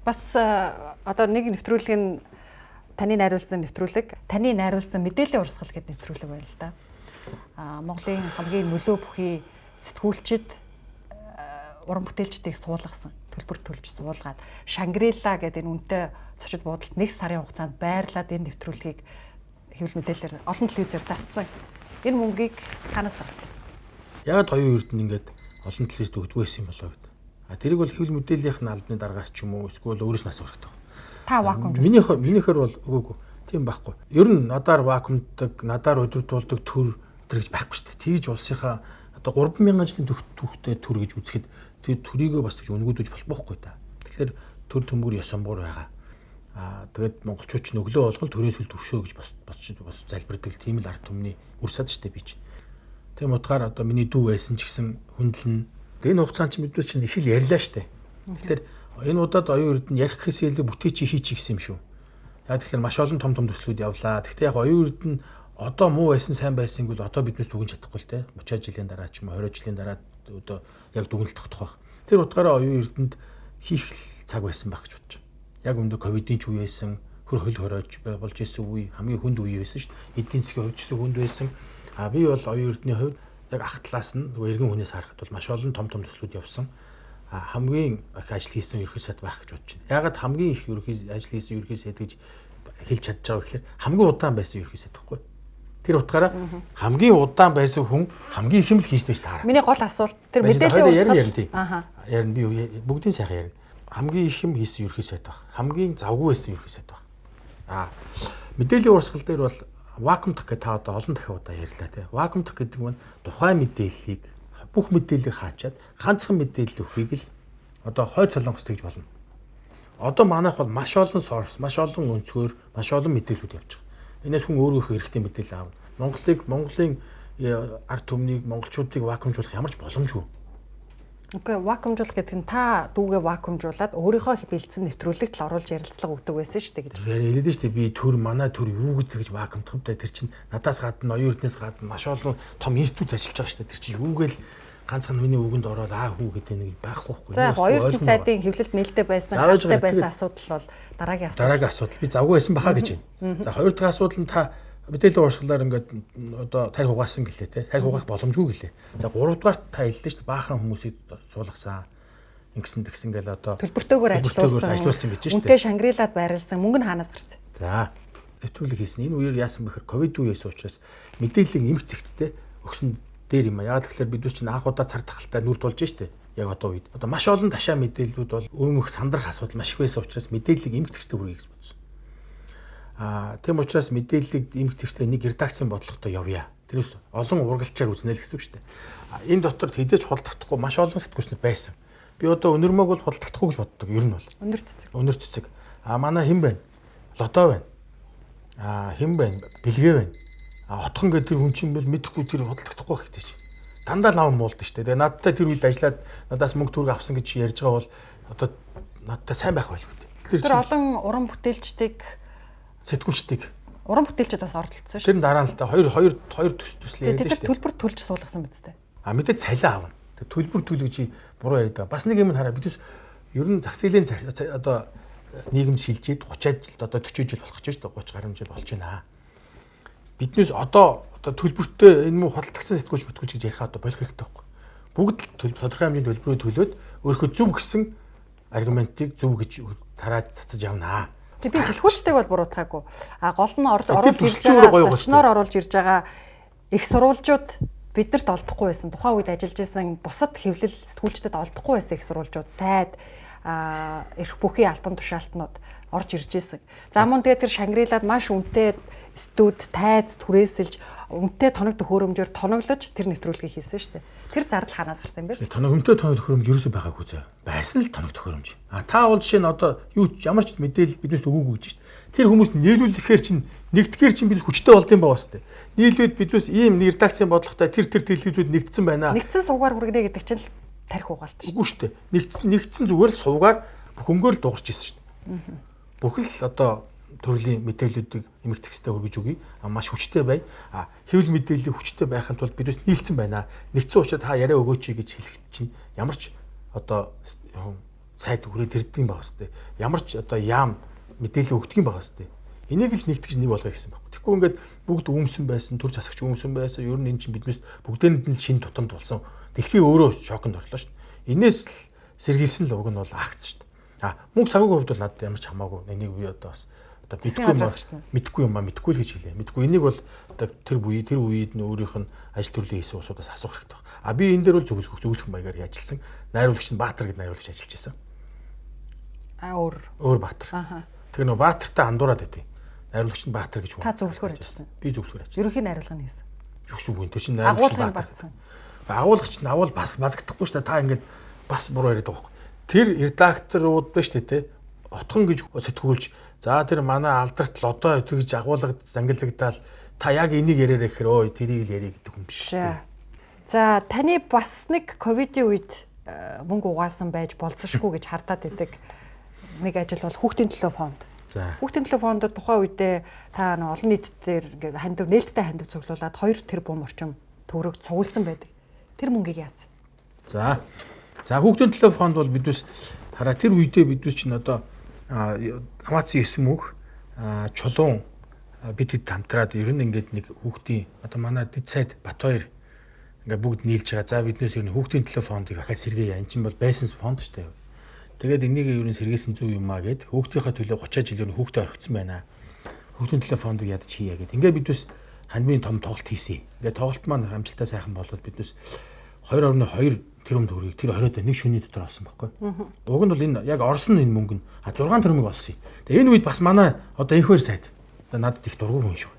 Бас одоо нэг нэвтрүүлэг нь таны найруулсан нэвтрүүлэг, таны найруулсан мэдээллийн урсгал гэдэг нэвтрүүлэг байна л да. Монголын хамгийн нөлөө бүхий сэтгүүлчид уран бүтээлчдийг суулгасан, төлбөр төлж суулгаад Шангрила гэдэг энэ үнэтэй зочид буудалд 1 сарын хугацаанд байрлаад энэ нэвтрүүлгийг хэвлэл мэдээлэлээр олон телевизээр зарцсан. Энэ мөнгийг ханаас гаргасан? Яагаад оюун эрдэнэ ингээд олон телевизд өгдөг байсан юм болоо гэдэг. Тэрийг бол хэвлэл мэдээллийн албаны дараагаас ч юм уу эсвэл өөрөөс нь асуух хэрэгтэй. Та вакуумд. Минийхэр бол үгүй. Тийм байхгүй. Ер нь надаар вакуумдаг, надаар өдөрдуулдаг төр гэж байхгүй шүү дээ. Тэгж улсынхаа одоо 3000 жилийн түүхтэй төр гэж үзэхэд тэр төрийгөө бас гэж үнгүүдэж болохгүй та. Тэгэхээр төр төмөр ёс сонгоор байгаа. Тэгээд монголчууд ч өглөө болгол төрийн сүлд төвшөө гэж бас залбирдаг тийм л ард түмний үрсад шүү дээ би ч. Тийм утгаар одоо миний дүү байсан ч гэсэн хүндлэн. Энэ хугацаанд ч мэдээж чинь их л ярьлаа шүү дээ. Тэгэхээр энэ удаад оюун эрдэнэ ярих гэхээс илүү бүтээч хийчих гэсэн юм шүү. Яг тэгэхээр маш олон том төслүүд явлаа. Гэхдээ яг оюун эрдэнэ одоо муу байсан сайн байсан гэвэл одоо биднээс дүгнж чадахгүй л те 30 жилийн дараа ч юм уу 20 жилийн дараа одоо яг дүгнэлт тогтох байх. Тэр утгаараа оюун эрдэнэд хийх цаг байсан байх гэж бодож байна. Яг өмнө ковидын ч үе байсан, хөр хөл хоройж болж исэн үе, хамгийн хүнд үе байсан шүү дээ. Эдийн засгийн хувьд ч гэсэн хүнд байсан. Би бол оюун эрдэнэний хувьд яг ах талаас нь эргэн хүнээс харахад бол маш олон том төслүүд явсан. Хамгийн их ажил хийсэн ерхий сайд байх гэж бодож байна. Ягаад хамгийн их ажил хийсэн ерхий сайд гэж хэлж чадж байгаа гэхээр хамгийн удаан байсан ерхий сайд байхгүй. Тэр утгаараа хамгийн удаан байсан хүн хамгийн их юм л хийж дэж таараа. Миний гол асуулт тэр мэдээллийн урсгал. Ярина би бүгдийн сайхан ярина. Хамгийн их юм хийсэн ерхий сайд байх. Хамгийн завгүй байсан ерхий сайд байх. Мэдээллийн урсгал дээр бол вакуумдах гэдэг та одоо олон дахин удаа ярьлаа тий. Вакуумдах гэдэг нь тухайн мэдээллийг бүх мэдээллийг хаачаад ганцхан мэдээлэл өгөхийг л одоо хойд солонгос гэж болно. Одоо манайх бол маш олон source, маш олон өнцгөр, маш олон мэдээлэлүүд явж байгаа. Энээс хүн өөрөө хэрэгтэй мэдээлэл аавна. Монголын ард түмнийг монголчуудыг вакуумжуулах ямар ч боломжгүй. Окей, вакуумжуулах гэдэг нь та дүүгээ вакуумжуулаад өөрийнхөө бэлдсэн нэвтрүүлэгт л оруулж ярилцлага өгдөг байсан шүү дээ гэж. Тэгэхээр хэлээд шүү дээ би төр манай төр юу гэдэг гэж вакуумдах вэ? Тэр чинь надаас гадна оюун эрдэнэс гадна маш олон том институт ажиллаж байгаа шүү дээ. Тэр чинь юугээл ганцхан миний үгэнд ороод хүү гэдэг нэг байхгүй байхгүй. За оюун эрдэнэ сайдын хэвлэлд нээлттэй байсан, хаалттай байсан асуудал бол дараагийн асуудал. Дараагийн асуудал. Би завгүй байсан баха гэж байна. За хоёр дахь асуудал нь та мэдээллийн урсгалаар ингээд одоо тарих угаасан гэлээ те. Тарих угаах боломжгүй гэлээ. За 3 дугаар та хэллээ шүү дээ. Баахан хүмүүсийг суулгасан. Ингэсэн тэгсэн гэл одоо төлбөртөөгөр ажиллуулсан гэж шүү дээ. Үнтэй Шангрилад байрлсан мөнгө нь хаанаас гарсан? За нэвтрүүлэг хийсэн. Энэ үеэр яасан бэхээр ковид үеэс учраас мэдээллийн эмх зэгцтэй өгсөн дээр юм а. Яг тэгэхээр бид чинь анх удаа цар тахалтай нүрд болж штэ. Яг одоо үед. Одоо маш олон ташаа мэдээллүүд бол өмнөх сандрах асуудал маш их байсан учраас мэдээллийг эмх зэгцтэй хүргэе гэж бодсон. Тийм учраас мэдээллийг эмх зэгцтэй нэг редакцийн бодлоготой явъя. Тэрээс олон ургалчаар үзнэ л гэсэн үг штэ. Энэ дотор хизээж худалдахдаггүй маш олон сэтгүүлчнэр байсан. Би одоо өнөрмөг бол худалдахдаггүй гэж боддог. Ер нь бол. Өнөр цэцэг. Манай хэн байна? Лото байна. Хэн байна? Бэлгээ байна. Хотхон гэдэг тэр хүн чинь бол мэдэхгүй тэр худалдахдаггүй байх гэж. Дандаа лав муулдаг штэ. Тэгээ надтай тэр үед ажиллаад надаас мөнгө төгрөг авсан гэж ярьж байгаа бол одоо надтай сайн байх байлгүй. Тэр олон уран бүтээлчдийг сэтгүүлчдийг уран бүтээлчд бас оролцсон шүү. Тэр дараа нь л та хоёр төслөө яриад шүү. Төлбөр төлж суулгасан биз дээ. Мэдээж цалин аавна. Тэг төлбөр төлөж буруу яриад байгаа. Бас нэг юм хараа бидээс ер нь зах зээлийн одоо нийгэм шилжээд 30 жил одоо 40 жил болох гэж байна шүү дээ. 30 гаруй жил болж байна. Биднээс одоо төлбөртөө энэ муу худалдагсан сэтгүүлч гэж ярих одоо болох хэрэгтэй байхгүй. Бүгд л тодорхой хэмжээний төлбөрөө төлөөд өөрийнхөө зөв гэсэн аргументыг зөв гэж тарааж цацаж явнаа. Би сэтгүүлчтэйг бол буруутгаагүй. Гол нь оруулж ирж байгаа, зочноор оруулж ирж байгаа их сурвалжууд биднэрт олдохгүй байсан. Тухайн үед ажиллаж исэн бусад хэвлэл сэтгүүлчдэд олдохгүй байсан их сурвалжууд, сайд, эрх бүхий албан тушаалтнууд орж ирж исэн. За мөн тэгээд тэр Шангрилад маш үнэтэй студ, тайз түрээсэлж, үнэтэй тоног төхөөрөмжөөр тоноглож тэр нэвтрүүлгийг хийсэн шүү дээ. Тэр зардал хаанаас гарсан юм бэ? Үнэтэй тоног төхөөрөмж ерөөсөө байгаагүй заа. Байсан л тоног төхөөрөмж. Та бол жишээ нь одоо ямар ч мэдээлэл биднээс өгөөгүй гэж шүү дээ. Тэр хүмүүст нийлүүлэхээр чинь нэгтгэхээр чинь бид хүчтэй болдсон байгаа шүү дээ. Нийлвэд биднээс ийм редакцийн бодлоготой тэр телевизүүд нэгдсэн байна. Нэгдсэн суугаар хүргэнэ гэдэг чинь л тарих угаалт шүү. Үгүй шүү дээ. Нэгдсэн зүгээр л суугаар бөхөнгөөр л дуурч ирсэн шүү дээ. Бүх л одоо төрлийн мэдээллүүдийг эмх зэгстэй хүргэж өгье. Маш хүчтэй бай. Хэвлэл мэдээллийн хүчтэй байхын тулд бидээс нийлцэн байна. Нэгдсэн учраас та яриа өгөөч гэж хэлэхэд чинь ямар ч одоо сайд хүрээд ирдэг юм байна хэвчээ. Ямар ч одоо яам мэдээлэл өгдөг юм байна хэвчээ. Энийг л нэгтгэж нэг болгоё гэсэн байна. Тэгэхгүй ингээд бүгд өмсөн байсан, төр засагч өмсөн байсан. Ер нь эн чинь биднээс бүгдээрэнд нь шин тутамд болсон. Дэлхий өөрөө шоконд орлоо шүү дээ. Энээс л сэргийлсэн л уг нь бол акц шүү дээ. Мөнгө савгийн хувьд бол надад ямар ч хамаагүй. Энийг би одоо бас одоо мэдгүй юм л гэж хэлээ. Мэдгүй энийг бол одоо тэр үед нь өөрийнх нь ажил төрлийн хийсэн усудаас асуух хэрэгтэй байна. Би энэ дээр бол зөвлөх маягаар ажилласан. Найруулагч нь Баатар гэдэг найруулагч ажиллаж байсан. Өөр Баатар. Тэр нөө Баатартай андуураад байдیں۔ Найруулагч нь Баатар гэж хүн. Та зөвлөхөр ажилласан. Би зөвлөхөр ажилласан. Ерөнхий найруулгын хийсэн. Юусгүй энэ чинь найруулагч Баатар. Агуулгач нь авал бас базагдахгүй шүү дээ. Та ингээд бас буруу яриад байгаа байхгүй. Тэр редакторууд байна шүү дээ. Отхон гэж сэтгүүлж за тэр манай алдарт л одоо тэгж агуулгад зангилагдаад та яг энийг яриараа гэхээр өө тэрийг л ярих гэдэг юм биш үү. За таны бас нэг ковидын үед мөнгө угаасан байж болцсошгүй гэж хардаад байдаг нэг ажил бол хүүхдийн төлөө фонд. За хүүхдийн төлөө фондод тухайн үедээ та олон нийт дээр ингээд хандив нээлттэй хандив цуглуулад 2 тэрбум орчим төгрөг цугулсан байдаг. Тэр мөнгийг яасан? За хүүхдийн төлөө фонд бол бидээс хараа тэр үедээ бидээс чинь одоо Амацын 9 мөнх чулуун бид хэд хамтраад ер нь ингээд нэг хүүхдийн одоо манай дэд сайд Батбаяр ингээд бүгд нийлж байгаа. За биднээс ер нь хүүхдийн төлөө фондыг ахаа сэргээе. Энэ чинь бол байсан фонд шүү дээ. Тэгээд энийг ер нь сэргээсэн зүг юм аа гэд хүүхдийнхээ төлөө 30 жил ер нь хүүхдээ орхицсан байна. Хүүхдийн төлөө фондыг ядаж хийе гэд. Ингээд биднээс хандмын том тоглолт хийсэн. Ингээд тоглолт маань амжилттай сайхан болоод биднээс 2.2 тэрбум төгрөгийг тэр хориод нэг шөнийн дотор олсон байхгүй. Уг нь бол энэ яг орсон энэ мөнгө нь 6 тэрбумыг олсон юм. Тэгээ энэ үед бас манай одоо энх хоёр сайд одоо надад их дургуй хүн шүү.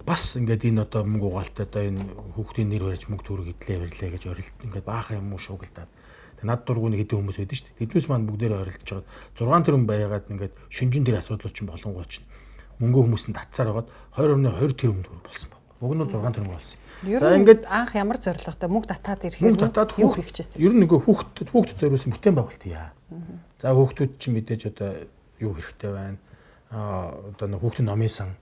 Бас ингээд энэ одоо мөнгө угаалт одоо энэ хүүхдийн нэр барьж мөнгө төгрөг идлээ барьлаа гэж орилт ингээд баахан юм уу шуугилдаад. Тэгээ надад дургуй нэг хэдэн хүмүүс байдаг шүү дээ. Тэднээс маань бүгдээрээ орилдож байгаа 6 тэрбум байгаад ингээд шүнжин дээр асуудлууд чинь болонгоо чинь мөнгө хүмүүс нь татсаар байгаад 2.2 тэрбум төгрөг болсон байна. Уг нь 6 тэрбум болсон. За ингээд анх ямар зорилготой мөнгө татаад ирэхээр юу хийх гэжсэн? Ер нь нөгөө хүүхдэд зориулсан бүтээн байгуулалт яа. За хүүхдүүд чинь мэдээж одоо юу хэрэгтэй байна. Одоо нэг хүүхдийн номын сан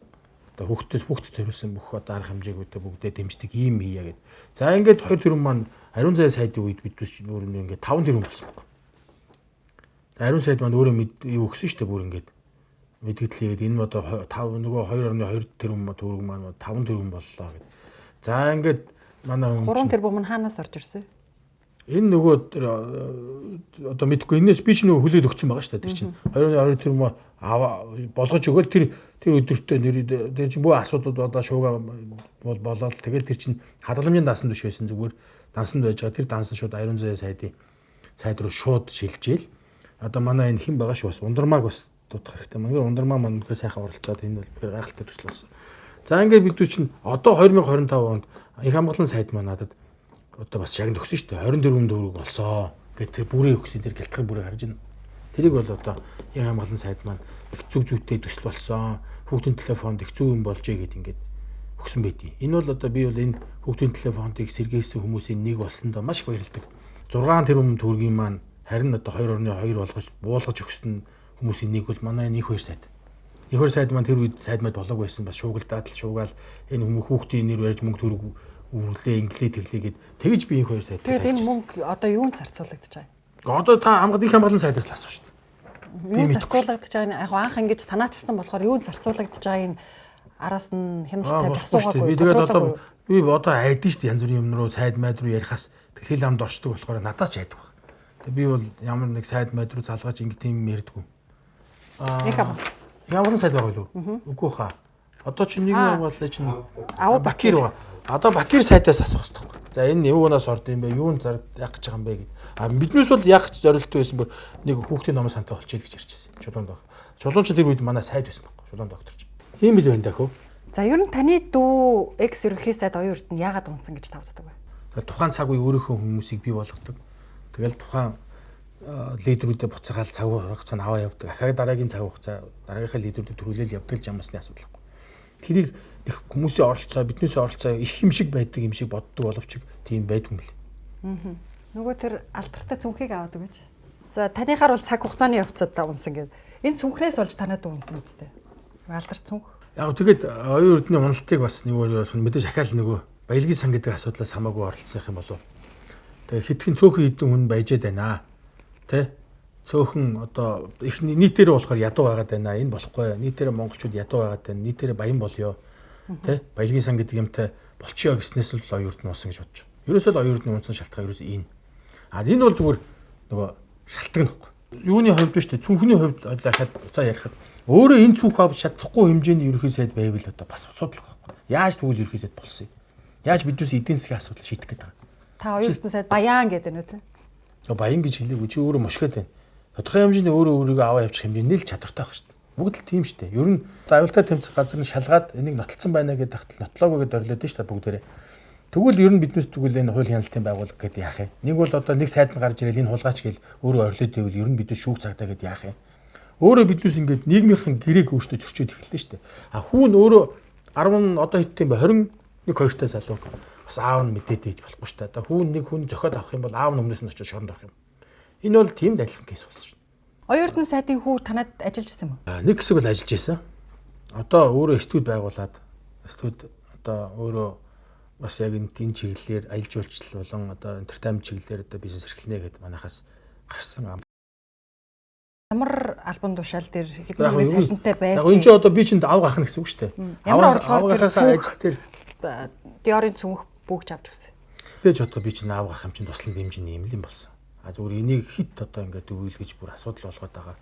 одоо хүүхдэд зориулсан бүх одоо арга хэмжээгүүдээ бүгдээ дэмждэг ийм хийя гэд. За ингээд 2 тэрбум маань Ариун зай сайдын үед бидээс өөр ингээд 5 тэрбум болсон байна. Ариун сайд маань өөрөө юу өгсөн шүү дээ бүр ингээд мэдгэдлээгээд энэ одоо 5 нөгөө 2.2 тэрбум төгрөг маань 5 тэрбум боллоо гэд. За ингээд манай 3 тэрбум нь хаанаас орж ирсэн? Энэ нөгөө одоо мэдгүй энэс би ч нөгөө хүлээд өгсөн байгаа шүү дээ тэр чинь 2.2 тэрбум болгож өгөөл тэр өдөртөө тэр чинь бүх асуудлууд одоо шуугаа болоод тэгэл тэр чинь хадгаламжийн даасан биш байсан зүгээр дансанд байж байгаа тэр дансан шууд Ариун зай сайд руу шууд шилжээл одоо манай энэ хэн байгаа шүү бас ундармааг бас дуудах хэрэгтэй. Манай ундармаа маань үнэхээр сайхан оролцоод энэ бол гайхалтай төсөл болсон. За ингээд бид чинь одоо 2025 онд их хамгааллын сайд маань надад одоо бас яг өгсөн шүү дээ 24 төгрөг болсон гэдэг тэр бүрээ өгсөн тэр гэлтгэр бүрээ харж байна. Тэрийг бол одоо их хамгааллын сайд маань их зүг зүйтэй төсөл болсон. Хүүхдийн төлөө фонд их зүг юм болжээ гэд ингээд өгсөн байдیں۔ Энэ бол одоо би бол энэ хүүхдийн төлөө фондыг сэргээсэн хүмүүсийн нэг болсондоо маш их баярлалдаг. 6 тэрбум төгрөгийн маань харин одоо 2.2 болгож буулгаж өгсөн хүмүүсийн нэг бол манай энэ их хоёр сайд. Их хоёр сайд маань тэр үед сайд мэд болоог байсан бас шуугилдаад л шуугаал энэ хүүхдийн нэр барьж мөнгө төгрөг үрлээ инглээ тэглээгээд тэгж би их хоёр сайд. Тэгээд энэ мөнгө одоо юунд зарцуулагдаж байгаа? Одоо та их хамгааллын сайдаас л асууж шүү дээ. Юунд зарцуулагдаж байгаа нь яг анх ингэж санаачилсан болохоор юунд зарцуулагдаж байгааг нь араас нь хяналттай асуугаагүй. Би тэгээд одоо би одоо айдэн шүү дээ янз бүрийн юм руу сайд майд руу ярихаас тэгэл амд орчдөг болохоор надаас ч айдаг баг. Тэгээд би бол ямар нэг сайд майд руу залгаж ингэ тийм ярьдаггүй. Ямар сайд байгаа юу? Үгүй хаа. Одоо чи нэг яваалаа чинь Бакир ба. Одоо Бакир сайтаас асуух хэрэгтэй. За энэ юунаас орд юм бэ? Юунд яг гэж байгаа юм бэ гэд. Биднээс бол яг зорилттой байсан бүр нэг хүүхдийн номын сантай болчихъя гэж ярьчихсан. Чулуун ч тэр үед манай сайд байсан байхгүй. Чулуун доктор ч. Ийм л байна дахиу. За ер нь таны дүү экс ерөнхий сайд оюун эрдэнэ яагаад унсан гэж тавддаг вэ? Тухайн цаг үе өөрийнхөө хүмүүсийг бий болгодог. Тэгэл тухайн лидерүүдэд буцаагаал цаг хугацаанд аваа явдаг. Ахаа дараагийн цаг хугацаа дараагийнхаа лидерүүдэд төрүүлэл явдаг л жамсны асуудал байхгүй. Тэрийг их хүмүүсийн оролцоо, биднээс оролцоо их юм шиг байдаг юм шиг боддог боловч тийм байдгүй юм л. Нөгөө тэр алдартай цүнхийг аваад өгөөч. За танийхаар бол цаг хугацааны явцад унсан гэдэг. Энэ цүнхнээс болж танад унсан үстэй. Алдар цүнх. Яг тэгээд оюун эрдэнэ уналтыг бас нөгөө мэдээж ахаал нөгөө баялагын сан гэдэг асуудлаас хамаагүй оролцсон юм болов. Тэгээд хитгэн цөөхөн хідэн хүн баяжээд байна. Тэ? Цөөхөн одоо их нийтээр болохоор ядуу байгаад байна. Энэ болохгүй. Нийтээр монголчууд ядуу байгаад байна. Нийтээр баян болёо. Тэ? Баялагын сан гэдэг юмтай болчихё гэснээс л оюун эрдэнэ унсан гэж бодож байна. Ерөөсөө л оюун эрдэнэ унсан шалтгаан ерөөсөө энэ. Энэ бол зүгээр нөгөө шалтгаан нөхгүй. Юуны хувьд биш үү? Цүнхний хувьд дахиад уцаа ярихад өөрөө энэ цүнх авч чадахгүй хэмжээний ерөнхий сайд байвал одоо бас асуудал байхгүй. Яаж тэгвэл ерөнхий сайд болсон юм? Яаж биднээс эдийн засгийн асуудал шийдэх гээд байгаа? Та оюун эрдэнэ сайд баян гэдэг нэ тэ? Баян гэж хэлээгүй чи өөрөө мушгаад байна. Тодорхой хэмжээний өөрөө өөрийгөө аваа явуучих хэмжээний л чадвартай байх шүү дээ. Бүгд л тийм шүү дээ. Ер нь авилтаа тэмцэх газар нь шалгаад энийг нотолцсон байна гэдэг тагтал нотлоогүй гэдээ орлоод шүү дээ бүгдээрээ. Тэгвэл ер нь биднээс тэгвэл энэ хууль хяналтын байгууллага гэдэг яах юм? Нэг бол одоо нэг сайд нь гарч ирэл энэ хулгайч гэл өөрөө орлоод ивэл ер нь биднээс шүүх цагтаа гэдэг яах юм? Өөрөө биднээс ингээд нийгмийнхэн гэрээг өөртөө зөрчөөд эхэллээ шүү дээ. Хүүн өөрөө 10 одоо хэдтэй юм бэ? 21 2-тай залуу. Бас аав нь мэдээд ээж болохгүй шүү дээ. Одоо хүүн нэг хүн зохиод авах юм бол аав нь өмнөөс нь очиж шоронд орох юм. Энэ бол тийм адилхан кейс болсон шүү дээ. Оюун эрдэнэ сайдын хүү танад ажиллаж байсан юм уу? Нэг хэсэг бол ажиллаж байсан. Одоо өөрөө студ байгуулад студ одоо өөрөө бас яг энэ чиглэлээр аялал жуулчлал болон одоо entertainment чиглэлээр одоо бизнес эрхлэнэ гэдэг манайхаас гарсан. Ямар альбом тушаал дээр хэдэн хувийн цалинтай байсан? Яг энэ ч одоо би чинь ав гахна гэсэн үг шүү дээ. Ямар орлогоор тэр ажил дээр Диорын цүнх бүгж авч өгсөн. Тэгэж одоо би чинь ав гах юм чинь туслан дэмжиний юм л юм болсон. Зүгээр энийг хит одоо ингээд өвөлгөж бүр асуудал болгоод байгаа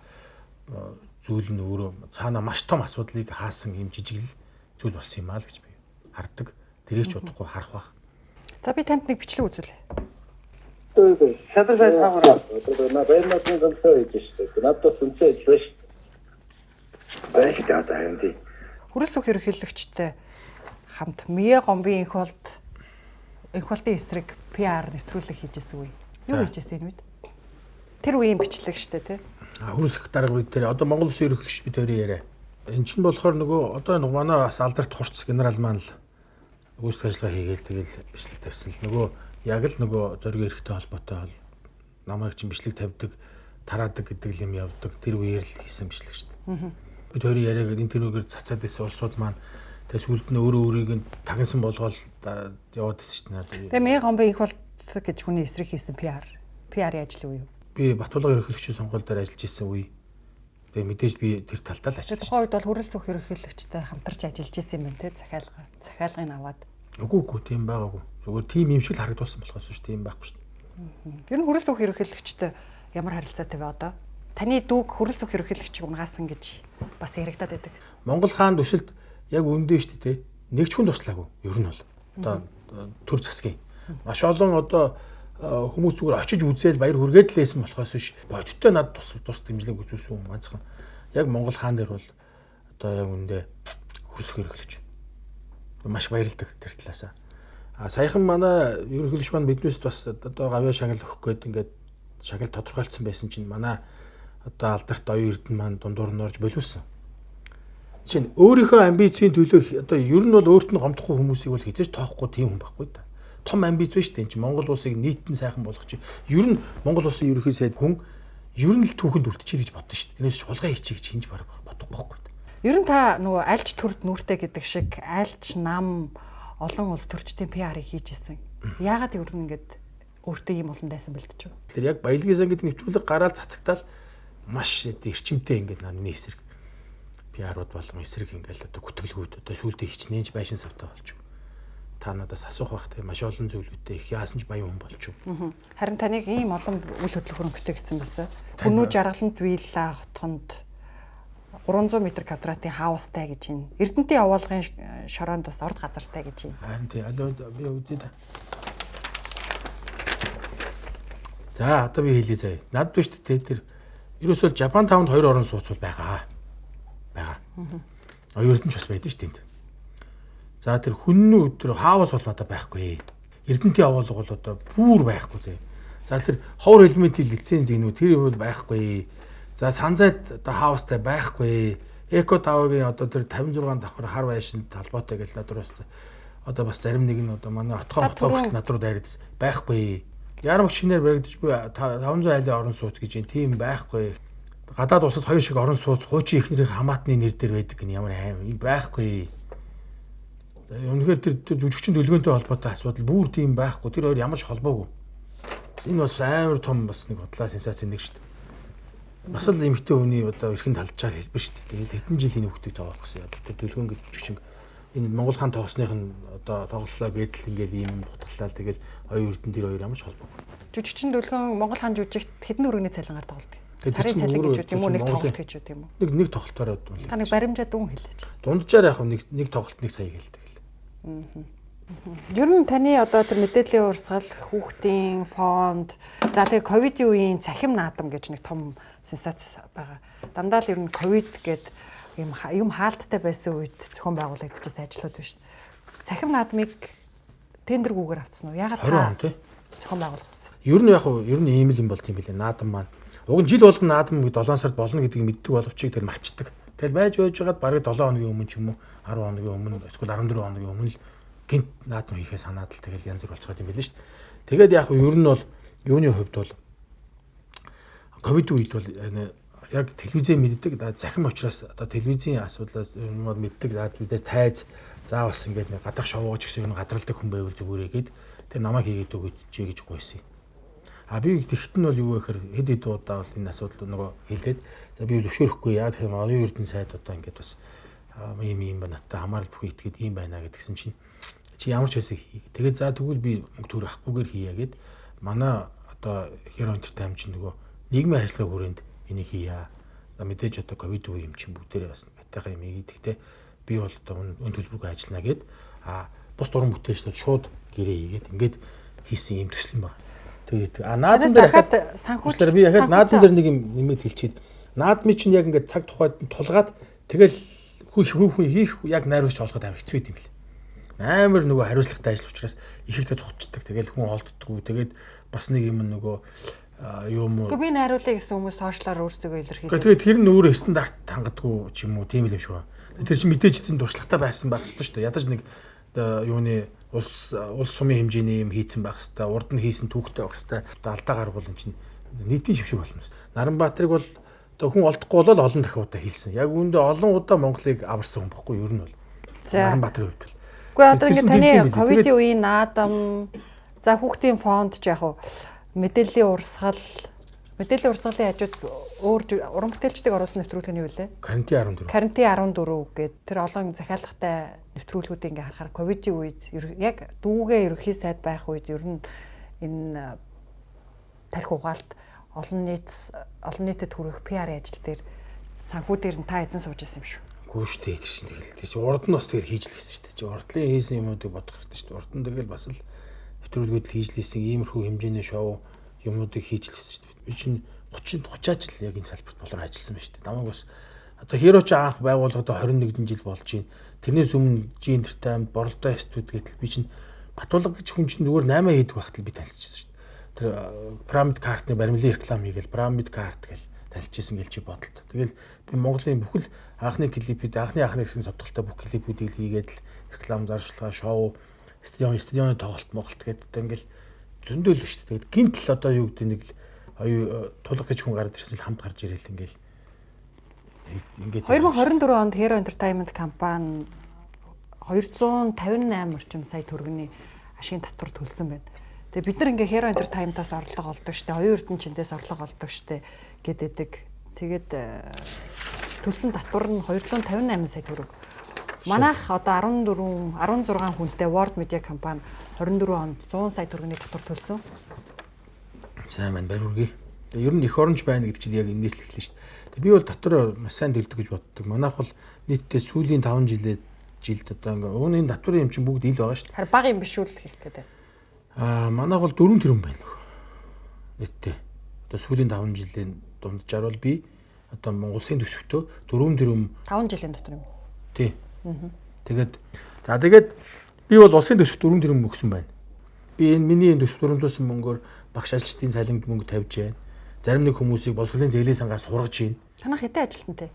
зүйл нь өөрөө цаана маш том асуудлыг хаасан юм жижиг л зүйл болсон юм аа л гэж би хардаг. Тэрийг ч удахгүй харах байх. За би танд нэг бичлэг үзүүлье. Шадар сайд хаагаараа. Одоо баярматын гомсоо хийж штэ. Надад сүнсээ ажиллаж штэ. Баяртай одоо харин. Хүрээс өх ерөнхийлөгчтэй хамт Мие гомбын энх болтын эсрэг PR нэвтрүүлэг хийжсэн үе. Юу хийжсэн энэ үед? Тэр үеийн бичлэг штэ тий. Хүрээс өх дарга бид тэр одоо Монгол Улсын ерөнхийлөгч бид хоёрын яриа. Энд чинь болохоор нөгөө одоо нэг манай бас алдарт хурц генерал маань л үүсгэж ажиллагаа хийгээл тэгэл бичлэг тавьсан л нөгөө яг л нөгөө зориг эрэхтэй холбоотой намайг чинь бичлэг тавьдаг, тараадаг гэдэг юм явдаг. Тэр үеэр л хийсэн бичлэг шүү дээ. Бид хоёрын яриаг интернетээр цацаад байсан улсууд маань тэгээс үлд нь өөрөө өөрийг нь тагнасан болгоод яваад байсан шүү дээ. Тэгээ Мие гомбын энх болт гэж хүний эсрэг хийсэн PR-ийн ажил уу юу? Би Батболго ерөнхийлөгчийн сонгуул дээр ажиллаж исэн үе. Тэгээ мэдээж би тэр талтаа л ажиллаж. Тухайн үед бол Хүрээс өх ерөнхийлөгчтэй хамтарч ажиллаж исэн юм байна те захиалгыг аваад. Үгүй тийм байгаагүй. Зүгээр тийм юм шиг л харагдуулсан болохоос шүү тийм байхгүй шүү. Ер нь Хүрээс өх ерөнхийлөгчтэй ямар харилцаатай вэ одоо? Таны дүүг Хүрээс өх ерөнхийлөгчийг унгаасан гэж бас яригадаад байдаг. Монгол хаан төсөлд яг үндэ шүү дээ. Нэг ч хүн туслаагүй. Ер нь бол одоо төр засгийн маш олон одоо хүмүүс зүгээр очиж үзээл баяр хүргээд л лээсэн болохоос биш бодиттой над тус дэмжлэг үзүүлсэн хүн ганцхан. Яг Монгол хаан дээр бол одоо яг үндэ Хүрээс өх ерөнхийлөгч маш баярлдаг тэр талаасаа. Саяхан манай ерөнхийлөгч маань биднээс бас одоо гавьяа шагнал өгөх гээд ингээд шагнал тодорхойлцсон байсан чинь манай одоо алдарт оюун эрдэнэ маань дундуур нь орж болиулсан. Чинь өөрийнхөө амбицийн төлөө одоо ер нь бол өөрт нь гомдохгүй хүмүүсийг бол хизээж тоохгүй тийм хүн байхгүй да. Том амбиц биш дээ чинь Монгол улсыг нийтэн сайхан болгох чинь ер нь Монгол улсын ерөнхий сайд хүн ер нь л түүхэнд үлдчихэ гэж боддоо шүү дээ. Тэрнээс хулгай хийчих гэж хинж бодохгүй байхгүй. Ер нь та нөгөө альч төрд нүртэй гэдэг шиг альч нам олон улс төрчдийн PR-ыг хийж исэн. Яагаад ер нь ингэж өөртөө ийм олон дайсан бэлдэж вэ? Тэгэхээр яг баялагын сан гэдэг нэвтрүүлэг гараад цацагтаал маш эрчимтэй ингээд намны эсрэг PR-ууд болон эсрэг ингээд одоо гүтгэлгүүд одоо сүултээ хичнээнж байшин савтай болчих. Та надаас асуух байх те маш олон зөвлөгөөтэй их яасан ч баян хүн болчих. Харин таныг ийм олон үйл хөдлөх хөрөнгөтэй гэсэн байсан. Хүнүү жаргаланд вилла хотхонд 300 м квадратын хаустай гэж байна. Эрдэнтийн явуулгын шороонд бас орд газартай гэж байна. Харин тий би үзье. За одоо би хэлье заяа. Надад биш дээ тэр ерөөсөө Japan Town 2 орон сууцуул байгаа. Оюун эрдэнэч бас байдаг шүү дээ. За тэр хүннүү өдөр хаус бол надад байхгүй. Эрдэнтийн явуулга бол одоо бүр байхгүй заяа. За тэр ховор элементийн лиценз гинүү тэр бол байхгүй. За санзайд одоо хаустай байхгүй. Эко тавгийн одоо тэр 56 давхар хар байшин талбайтай гэж надад одоо бас зарим нэг нь одоо манай отгоо над руу дайрдс байхгүй. Ярамг шинээр баригдаж буй 500 айлын орон сууц гэж юм тийм байхгүй. гадаад улсад хоёр шиг орон сууц хуучин ихнэрийн хамаатны нэр дээр байдаг гэх ямар аим байхгүй. Үнэхээр тэр жүжигчин төлөвлөгөөнтэй холбоотой асуудал бүр тийм байхгүй. Тэр хоёр ямар ч холбоогүй. Энэ бас амар том бас нэг бодлоо сенсац нэг шүү дээ. Бас л эмэгтэй хүний одоо эрхэнд талжаар хэлбэр шүү дээ. Тэгээд хэдэн жилийн хүүхдийг тоглох гэсэн. Тэр төлөвлөгөөн гэж жүжигчин энэ Монгол хаан тоглосных нь одоо тоглолоо гэдэл ингээл ийм бутгалаа. Тэгэл хоёр эрдэн тэр хоёр ямар ч холбоогүй. Жүжигчин төлөвлөгөөн Монгол хаан жүжигт хэдэн өргөний цалингаар тоглодог. Сарын цалин гэж үү юм уу нэг тоглолт гэж үү юм уу? Нэг тоглолтоор дүүн. Та нэг баримжаа дүүн хэлээч. Дунджаар яг нэг тоглолт 1 сая гэлдэг. Ер нь таны одоо тэр мэдээллийн урсгал, хүүхдийн фонд, за тэгээ ковидын үеийн цахим наадам гэж нэг том сенсац байгаа. Дандаа л ер нь ковид гээд юм хаалттай байсан үед зохион байгуулагдчихсан ажлууд байна шүү дээ. Цахим наадмыг тендергүүгээр авцсан уу? Ягаад та зохион байгуулсан? Ер нь ийм л юм болт юм билээ. Наадам маань. Уг нь жил болгон наадам 7 сард болно гэдгийг мэддэг боловч тэр марчдаг. Тэгэл байж байгаад бараг 7 хоногийн өмнө ч юм уу 10 хоногийн өмнө эсвэл 14 хоногийн өмнө л гинт наадам хийхээ санаад л тэгэл янз бүр болцоод юм билээ шүү дээ. Тэгээд яг ер нь бол юуны хувьд бол ковид үед бол яг телевизээ мэддэг захим учраас одоо телевизийн асуудлаас юмуд мэддэг заавал тайз заа бас ингээд нэг гадах шоугооч гэсэн юм гадралдаг хүн байвал зүгээрээ гээд тэр намайг хийгээд өгөөч гэж гуйсан. Би тэгт нь бол юу гэхээр хэд удаа бол энэ асуудал нөгөө хэлээд за би зөвшөөрөхгүй яа гэх юм оюун эрдэнэ сайд одоо ингээд бас ийм ба надтай хамаарал бүхий итгээд ийм байна гэдгсэн чинь чи ямар ч байсан хий. Тэгээд за тэгвэл би мөнгө төгрөг авахгүйгээр хийя гэд манай одоо Hero Entertainment чинь нөгөө нийгмийн харилцааны хүрээнд энийг хийя. Мэдээж одоо ковид үе юм чинь бүгдээрээ бас байтайгаа юм ийгээд гэхдээ би бол одоо өн төлбөргүй ажиллана гэд бус дуран бүтээлчдүүд шууд гэрээ хийгээд ингээд хийсэн юм төсөл юм байна. Тэгээд наадам дээр дахиад санхүүжилт би дахиад наадам дээр нэг юм нэмээд хэлчихэд наадмын чинь яг ингээд цаг тухайд тулгаад тэгэл хүү хийх яг найруулагч олоход амар хэцүү юм бэл. Амар нөгөө хариуцлагатай ажил учраас ихэвчлэн цугцдаг. Тэгэл хүн олддоггүй. Тэгээд бас нэг юм нөгөө юм уу. Гэхдээ би найруулъя гэсэн хүмүүс сошиалаар өөрсдөө илэрхийлдэг. Тэгээд тэр нь өөрөө стандарт хангадаггүй ч юм уу тийм л юм шиг байна. Тэр чинь мэдээж тийм дуршлагатай байсан байх ёстой шүү дээ. Ядаж нэг юуны улс сумын хэмжээний юм хийцэн байх хэвээр урд нь хийсэн түүхтэй байх хэвээр алдаа гарбал энэ чинь нийтийн шившиг болно. Наранбаатарыг бол одоо хүн олдохгүй болол олон дахин удаа хийсэн. Яг үүндээ олон удаа Монголыг аварсан хүн баггүй ер нь бол. Наранбаатарын хувьд бол. Гэхдээ одоо ингээд таны ковидын үеийн наадам за хүүхдийн фонд ч яг мэдээллийн урсгалын хажууд өөр уран бүтээлчдийг оруулсан нэвтрүүлгэний юу лээ? Карантин 14. Карантин 14 гээд тэр олон захиалгатай нэвтрүүлгүүдийг ингээ харахаар ковидын үед яг дүүгээ ерөнхий сайд байх үед ер нь энэ тарих угаалт олон нийтэд хүрэх PR ажил дээр санхүү дээр нь та эзэн сууж исэн юм шүү. Гүү штэ тэр чинь тэгэл тэр чинь урд нь бас тэгэл хийж л гэсэн шүү дээ. Чи урдлын хийсэн юмнуудыг бодох хэрэгтэй шүү дээ. Урд нь тэгэл бас л нэвтрүүлгүүд л хийж лээсэн иймэрхүү хэмжээний шоу юмнуудыг хийж л гэсэн шүү дээ. Би чинь 30-аад жил яг энэ салбарт болоор ажилласан байна шүү дээ. Намайг бас одоо Hero ч анх байгууллагад 21 жил болж байна. Тэрнээс өмнө Entertainment, Боролдоо студ гэдэл би чинь Батулга гэж хүн чинь зүгээр 8 хийдэг байхад л би танилцчихсан шүү дээ. Тэр Pyramid Card-ны баримлын реклам хийгээл Pyramid Card гэж танилцчихсан гэлж бодолт. Тэгэл би Монголын бүхэл анхны клипүүд, анхны гэсэн тодголтой бүх клипүүдийг хийгээд л реклам зарчилгаа, шоу, стадионы тоглолт гэдэг одоо ингээл зөндөөл шүү дээ. Тэгэд гинт л одоо юу гэдэг нэг тулга гэж хүн гараад ирсэн л хамт гарч ирээл ингээл 2024 онд Hero Entertainment компани 258 орчим сая төгрөгийн ашигын татвар төлсөн байна. Тэгээ бид нар ингээ Hero Entertainment-аас орлого олдог штэ, оюун эрдэнчиндээс орлого олдог штэ гэдэг. Тэгээд төлсөн татвар нь 258 сая төгрөг. Манайх одоо 16 хүнтэй World Media компани 24 онд 100 сая төгрөгийн татвар төлсөн. Сайн байна бариургий. Тэгээ ер нь их оронж байна гэдэг чинь яг энэс л эхэлнэ шүү дээ. Тэгээ би бол татвар маш сайн төлдөг гэж боддог. Манайх бол нийтдээ сүүлийн 5 жилд одоо ингээ өөний татварын юм чинь бүгд ил байгаа шүү дээ. Харин бага юм биш үү хэлэх гэдэг. Манайх бол 4 тэрбум байна нөх. Нийтдээ. Одоо сүүлийн 5 жилийн дунджаар бол би одоо Монгол Улсын төсөвтөө 4 тэрбум 5 жилийн дотор юм. Тий. Тэгээд би бол улсын төсөвт 4 тэрбум өгсөн байна. Би энэ миний төсөв дөрөмдүүлсэн мөнгөөр багш ажилчдын цалинд мөнгө тавьж байна. Зарим нэг хүмүүсийг боловсролын зээлийн сангаар сургаж байна. Танах хэдэн ажилтнтай?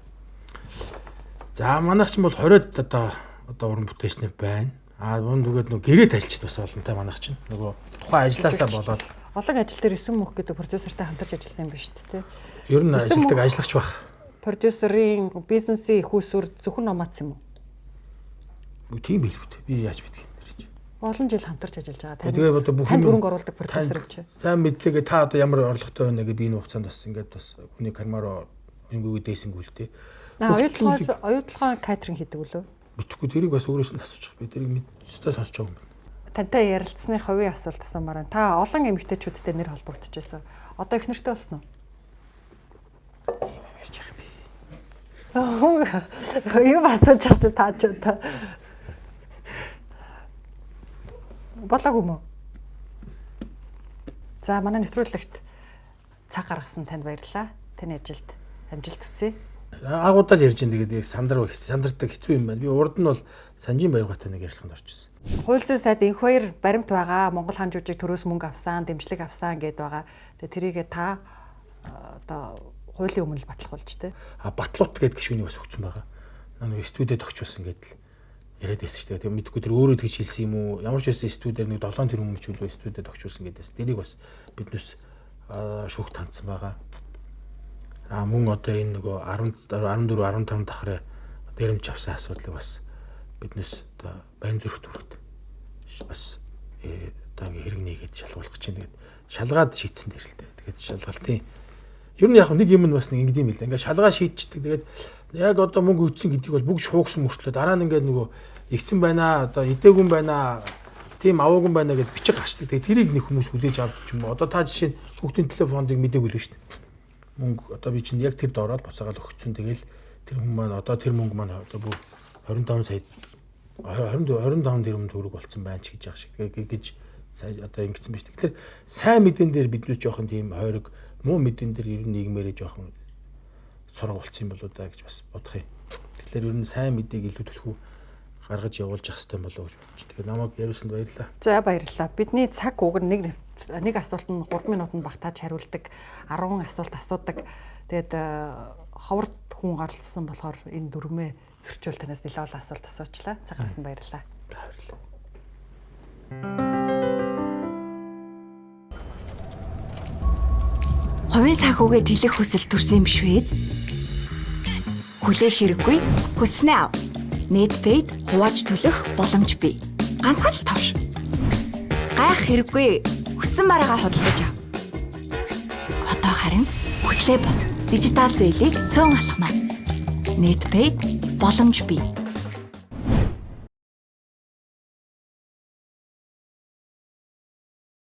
За манайх ч бол 20-од одоо уран бүтээлчнэр байна. Мөн түгээд нөгөө гэрээ тайлчд бас олонтой манайх чинь. Нөгөө тухайн ажилласаа болоод олон ажил дээр 9 мөнх гэдэг продюсертай хамтарч ажилласан юм байна шүү дээ. ер нь ажилтдаг ажиллагч байх. Продюсерийн бизнесийн их усүр зөвхөн номац юм уу? Тийм байл үү. Би яаж мэдэх юм бэ? Олон жил хамтарч ажиллаж байгаа. Тэгээ одоо бүх танд хөрөнгө оруулдаг продюсер гэж. Сайн мэдлэгээ та одоо ямар орлоготой байна гэж би энэ хугацаанд бас ингээд бас хүний кармаараа ингээгөө дээсэнгүү л дээ. Оюутлахаа катеринг хийдэг үлээ. Мэдхгүй тэрийг бас өөрөөс нь асууж байгаа. Би тэрийг мэдчихээ сонсож байгаа юм байна. Тантай ярилцсны хувийн асуулт асуумаар байна. Та олон эмэгтэйчүүдтэй нэр холбогдчихсон. Одоо их нэртэй болсон уу? Ярьж байгаа би. Юу асууж байгаа ч таач удаа. Болоогүй мө. За манай нэвтрүүлэгт цаг гаргасан танд баярлалаа. Таны ажилд амжилт хүсье. Агуудаа л ярьж байгаа. Тэгээд сандардаг хэцүү юм байна. Би урд нь бол Санжийн Баяргаатай нэг ярилцлаганд орчихсон. Хууль зүйн сайд энх хоёр баримт байгаа. Монгол хаан жүжиг төрөөс мөнгө авсан, дэмжлэг авсан гэдээ байгаа. Тэгээд тэрийгээ та одоо хуулийн өмнө л батлахулж тэ. Батлуут гэдэг гишүүнийг бас өгсөн байгаа. Нэг студиуд огчулсан гэдэг яриад байсан шүү дээ. Тэгээд мэдгүй тэр өөрөө тэгж хэлсэн юм уу? Ямар ч байсан студиуд нэг 7 тэрбум мөчүүлөө студиуд огчулсан гэдээс. Тэрийг бас биднээс шүүх тандсан байгаа. Мөн одоо энэ нөгөө 14 15 давхраа дээрэмж авсан асуудлыг бас биднээс одоо байн зүрх төрөд бас одоо хэрэг нээгээд шалгуулах гэж байна. Тэгээд шалгаад шийдсэн дээр л дээ. Тэгээд шалгалтын ер нь яг нэг юм нь бас нэг ингэдэм билээ. Ингээд шалгаа шийдчихдэг. Тэгээд яг одоо мөнгө өгсөн гэдгийг бол бүгд шуугсан мөртлөө дараа нь ингээд нөгөө игсэн байна одоо идээгүй байна тийм аваагүй байна гэдээ бичиг гарчдаг. Тэгээд тэрийг нэг хүмүүс хүлээж авч юм. Одоо та жишээ нь хүүхдийн телефондыг мэдээгүй л шүү дээ. Мөнгө одоо би чинь яг тэр доороод буцаагаад өгсөн. Тэгэл тэр хүн маань одоо тэр мөнгө маань одоо бүр 25 сая 25 тэрбум төгрөг болцсон байна ч гэж яах шиг гэж одоо ингэсэн байна шүү. Тэгэхээр сайн мэдэн дээр биднээс жоохон тийм хойрог муу мэдэн дээр ер нь нийгмээрээ жоохон сураг болцсон юм болоо да гэж бас бодох юм. Тэгэхээр ер нь сайн мэдээг илүү төлхөө гаргаж явуулж явах хэрэгтэй болоо гэж бодчих. Тэгэхээр намайг яриулсанд баярлалаа. За баярлалаа. Бидний цаг уг нь нэг асуулт нь 3 минутанд багтааж хариулдаг, 10 асуулт асуудаг. Тэгээд ховрт хүн гаралсан болохоор энэ дөрмөө зөрчүүл танаас нэлээд олон асуулт асуучлаа. Цаг гаргасанд баярлалаа. Баярлалаа. Хувийн санхүүгээ тэлэх хүсэл төрсөн юм биш үү? Хүлээх хэрэггүй. Хүснэ ав. Netpaid хувааж төлөх боломж бий. Ганцхан л товш. Гайх хэрэггүй. Хүссэн мараагаа худалдаж ав. Одоо харин хүслээ бод. Дижитал зээлийг цөөн алхмаа. Netpaid боломж бий.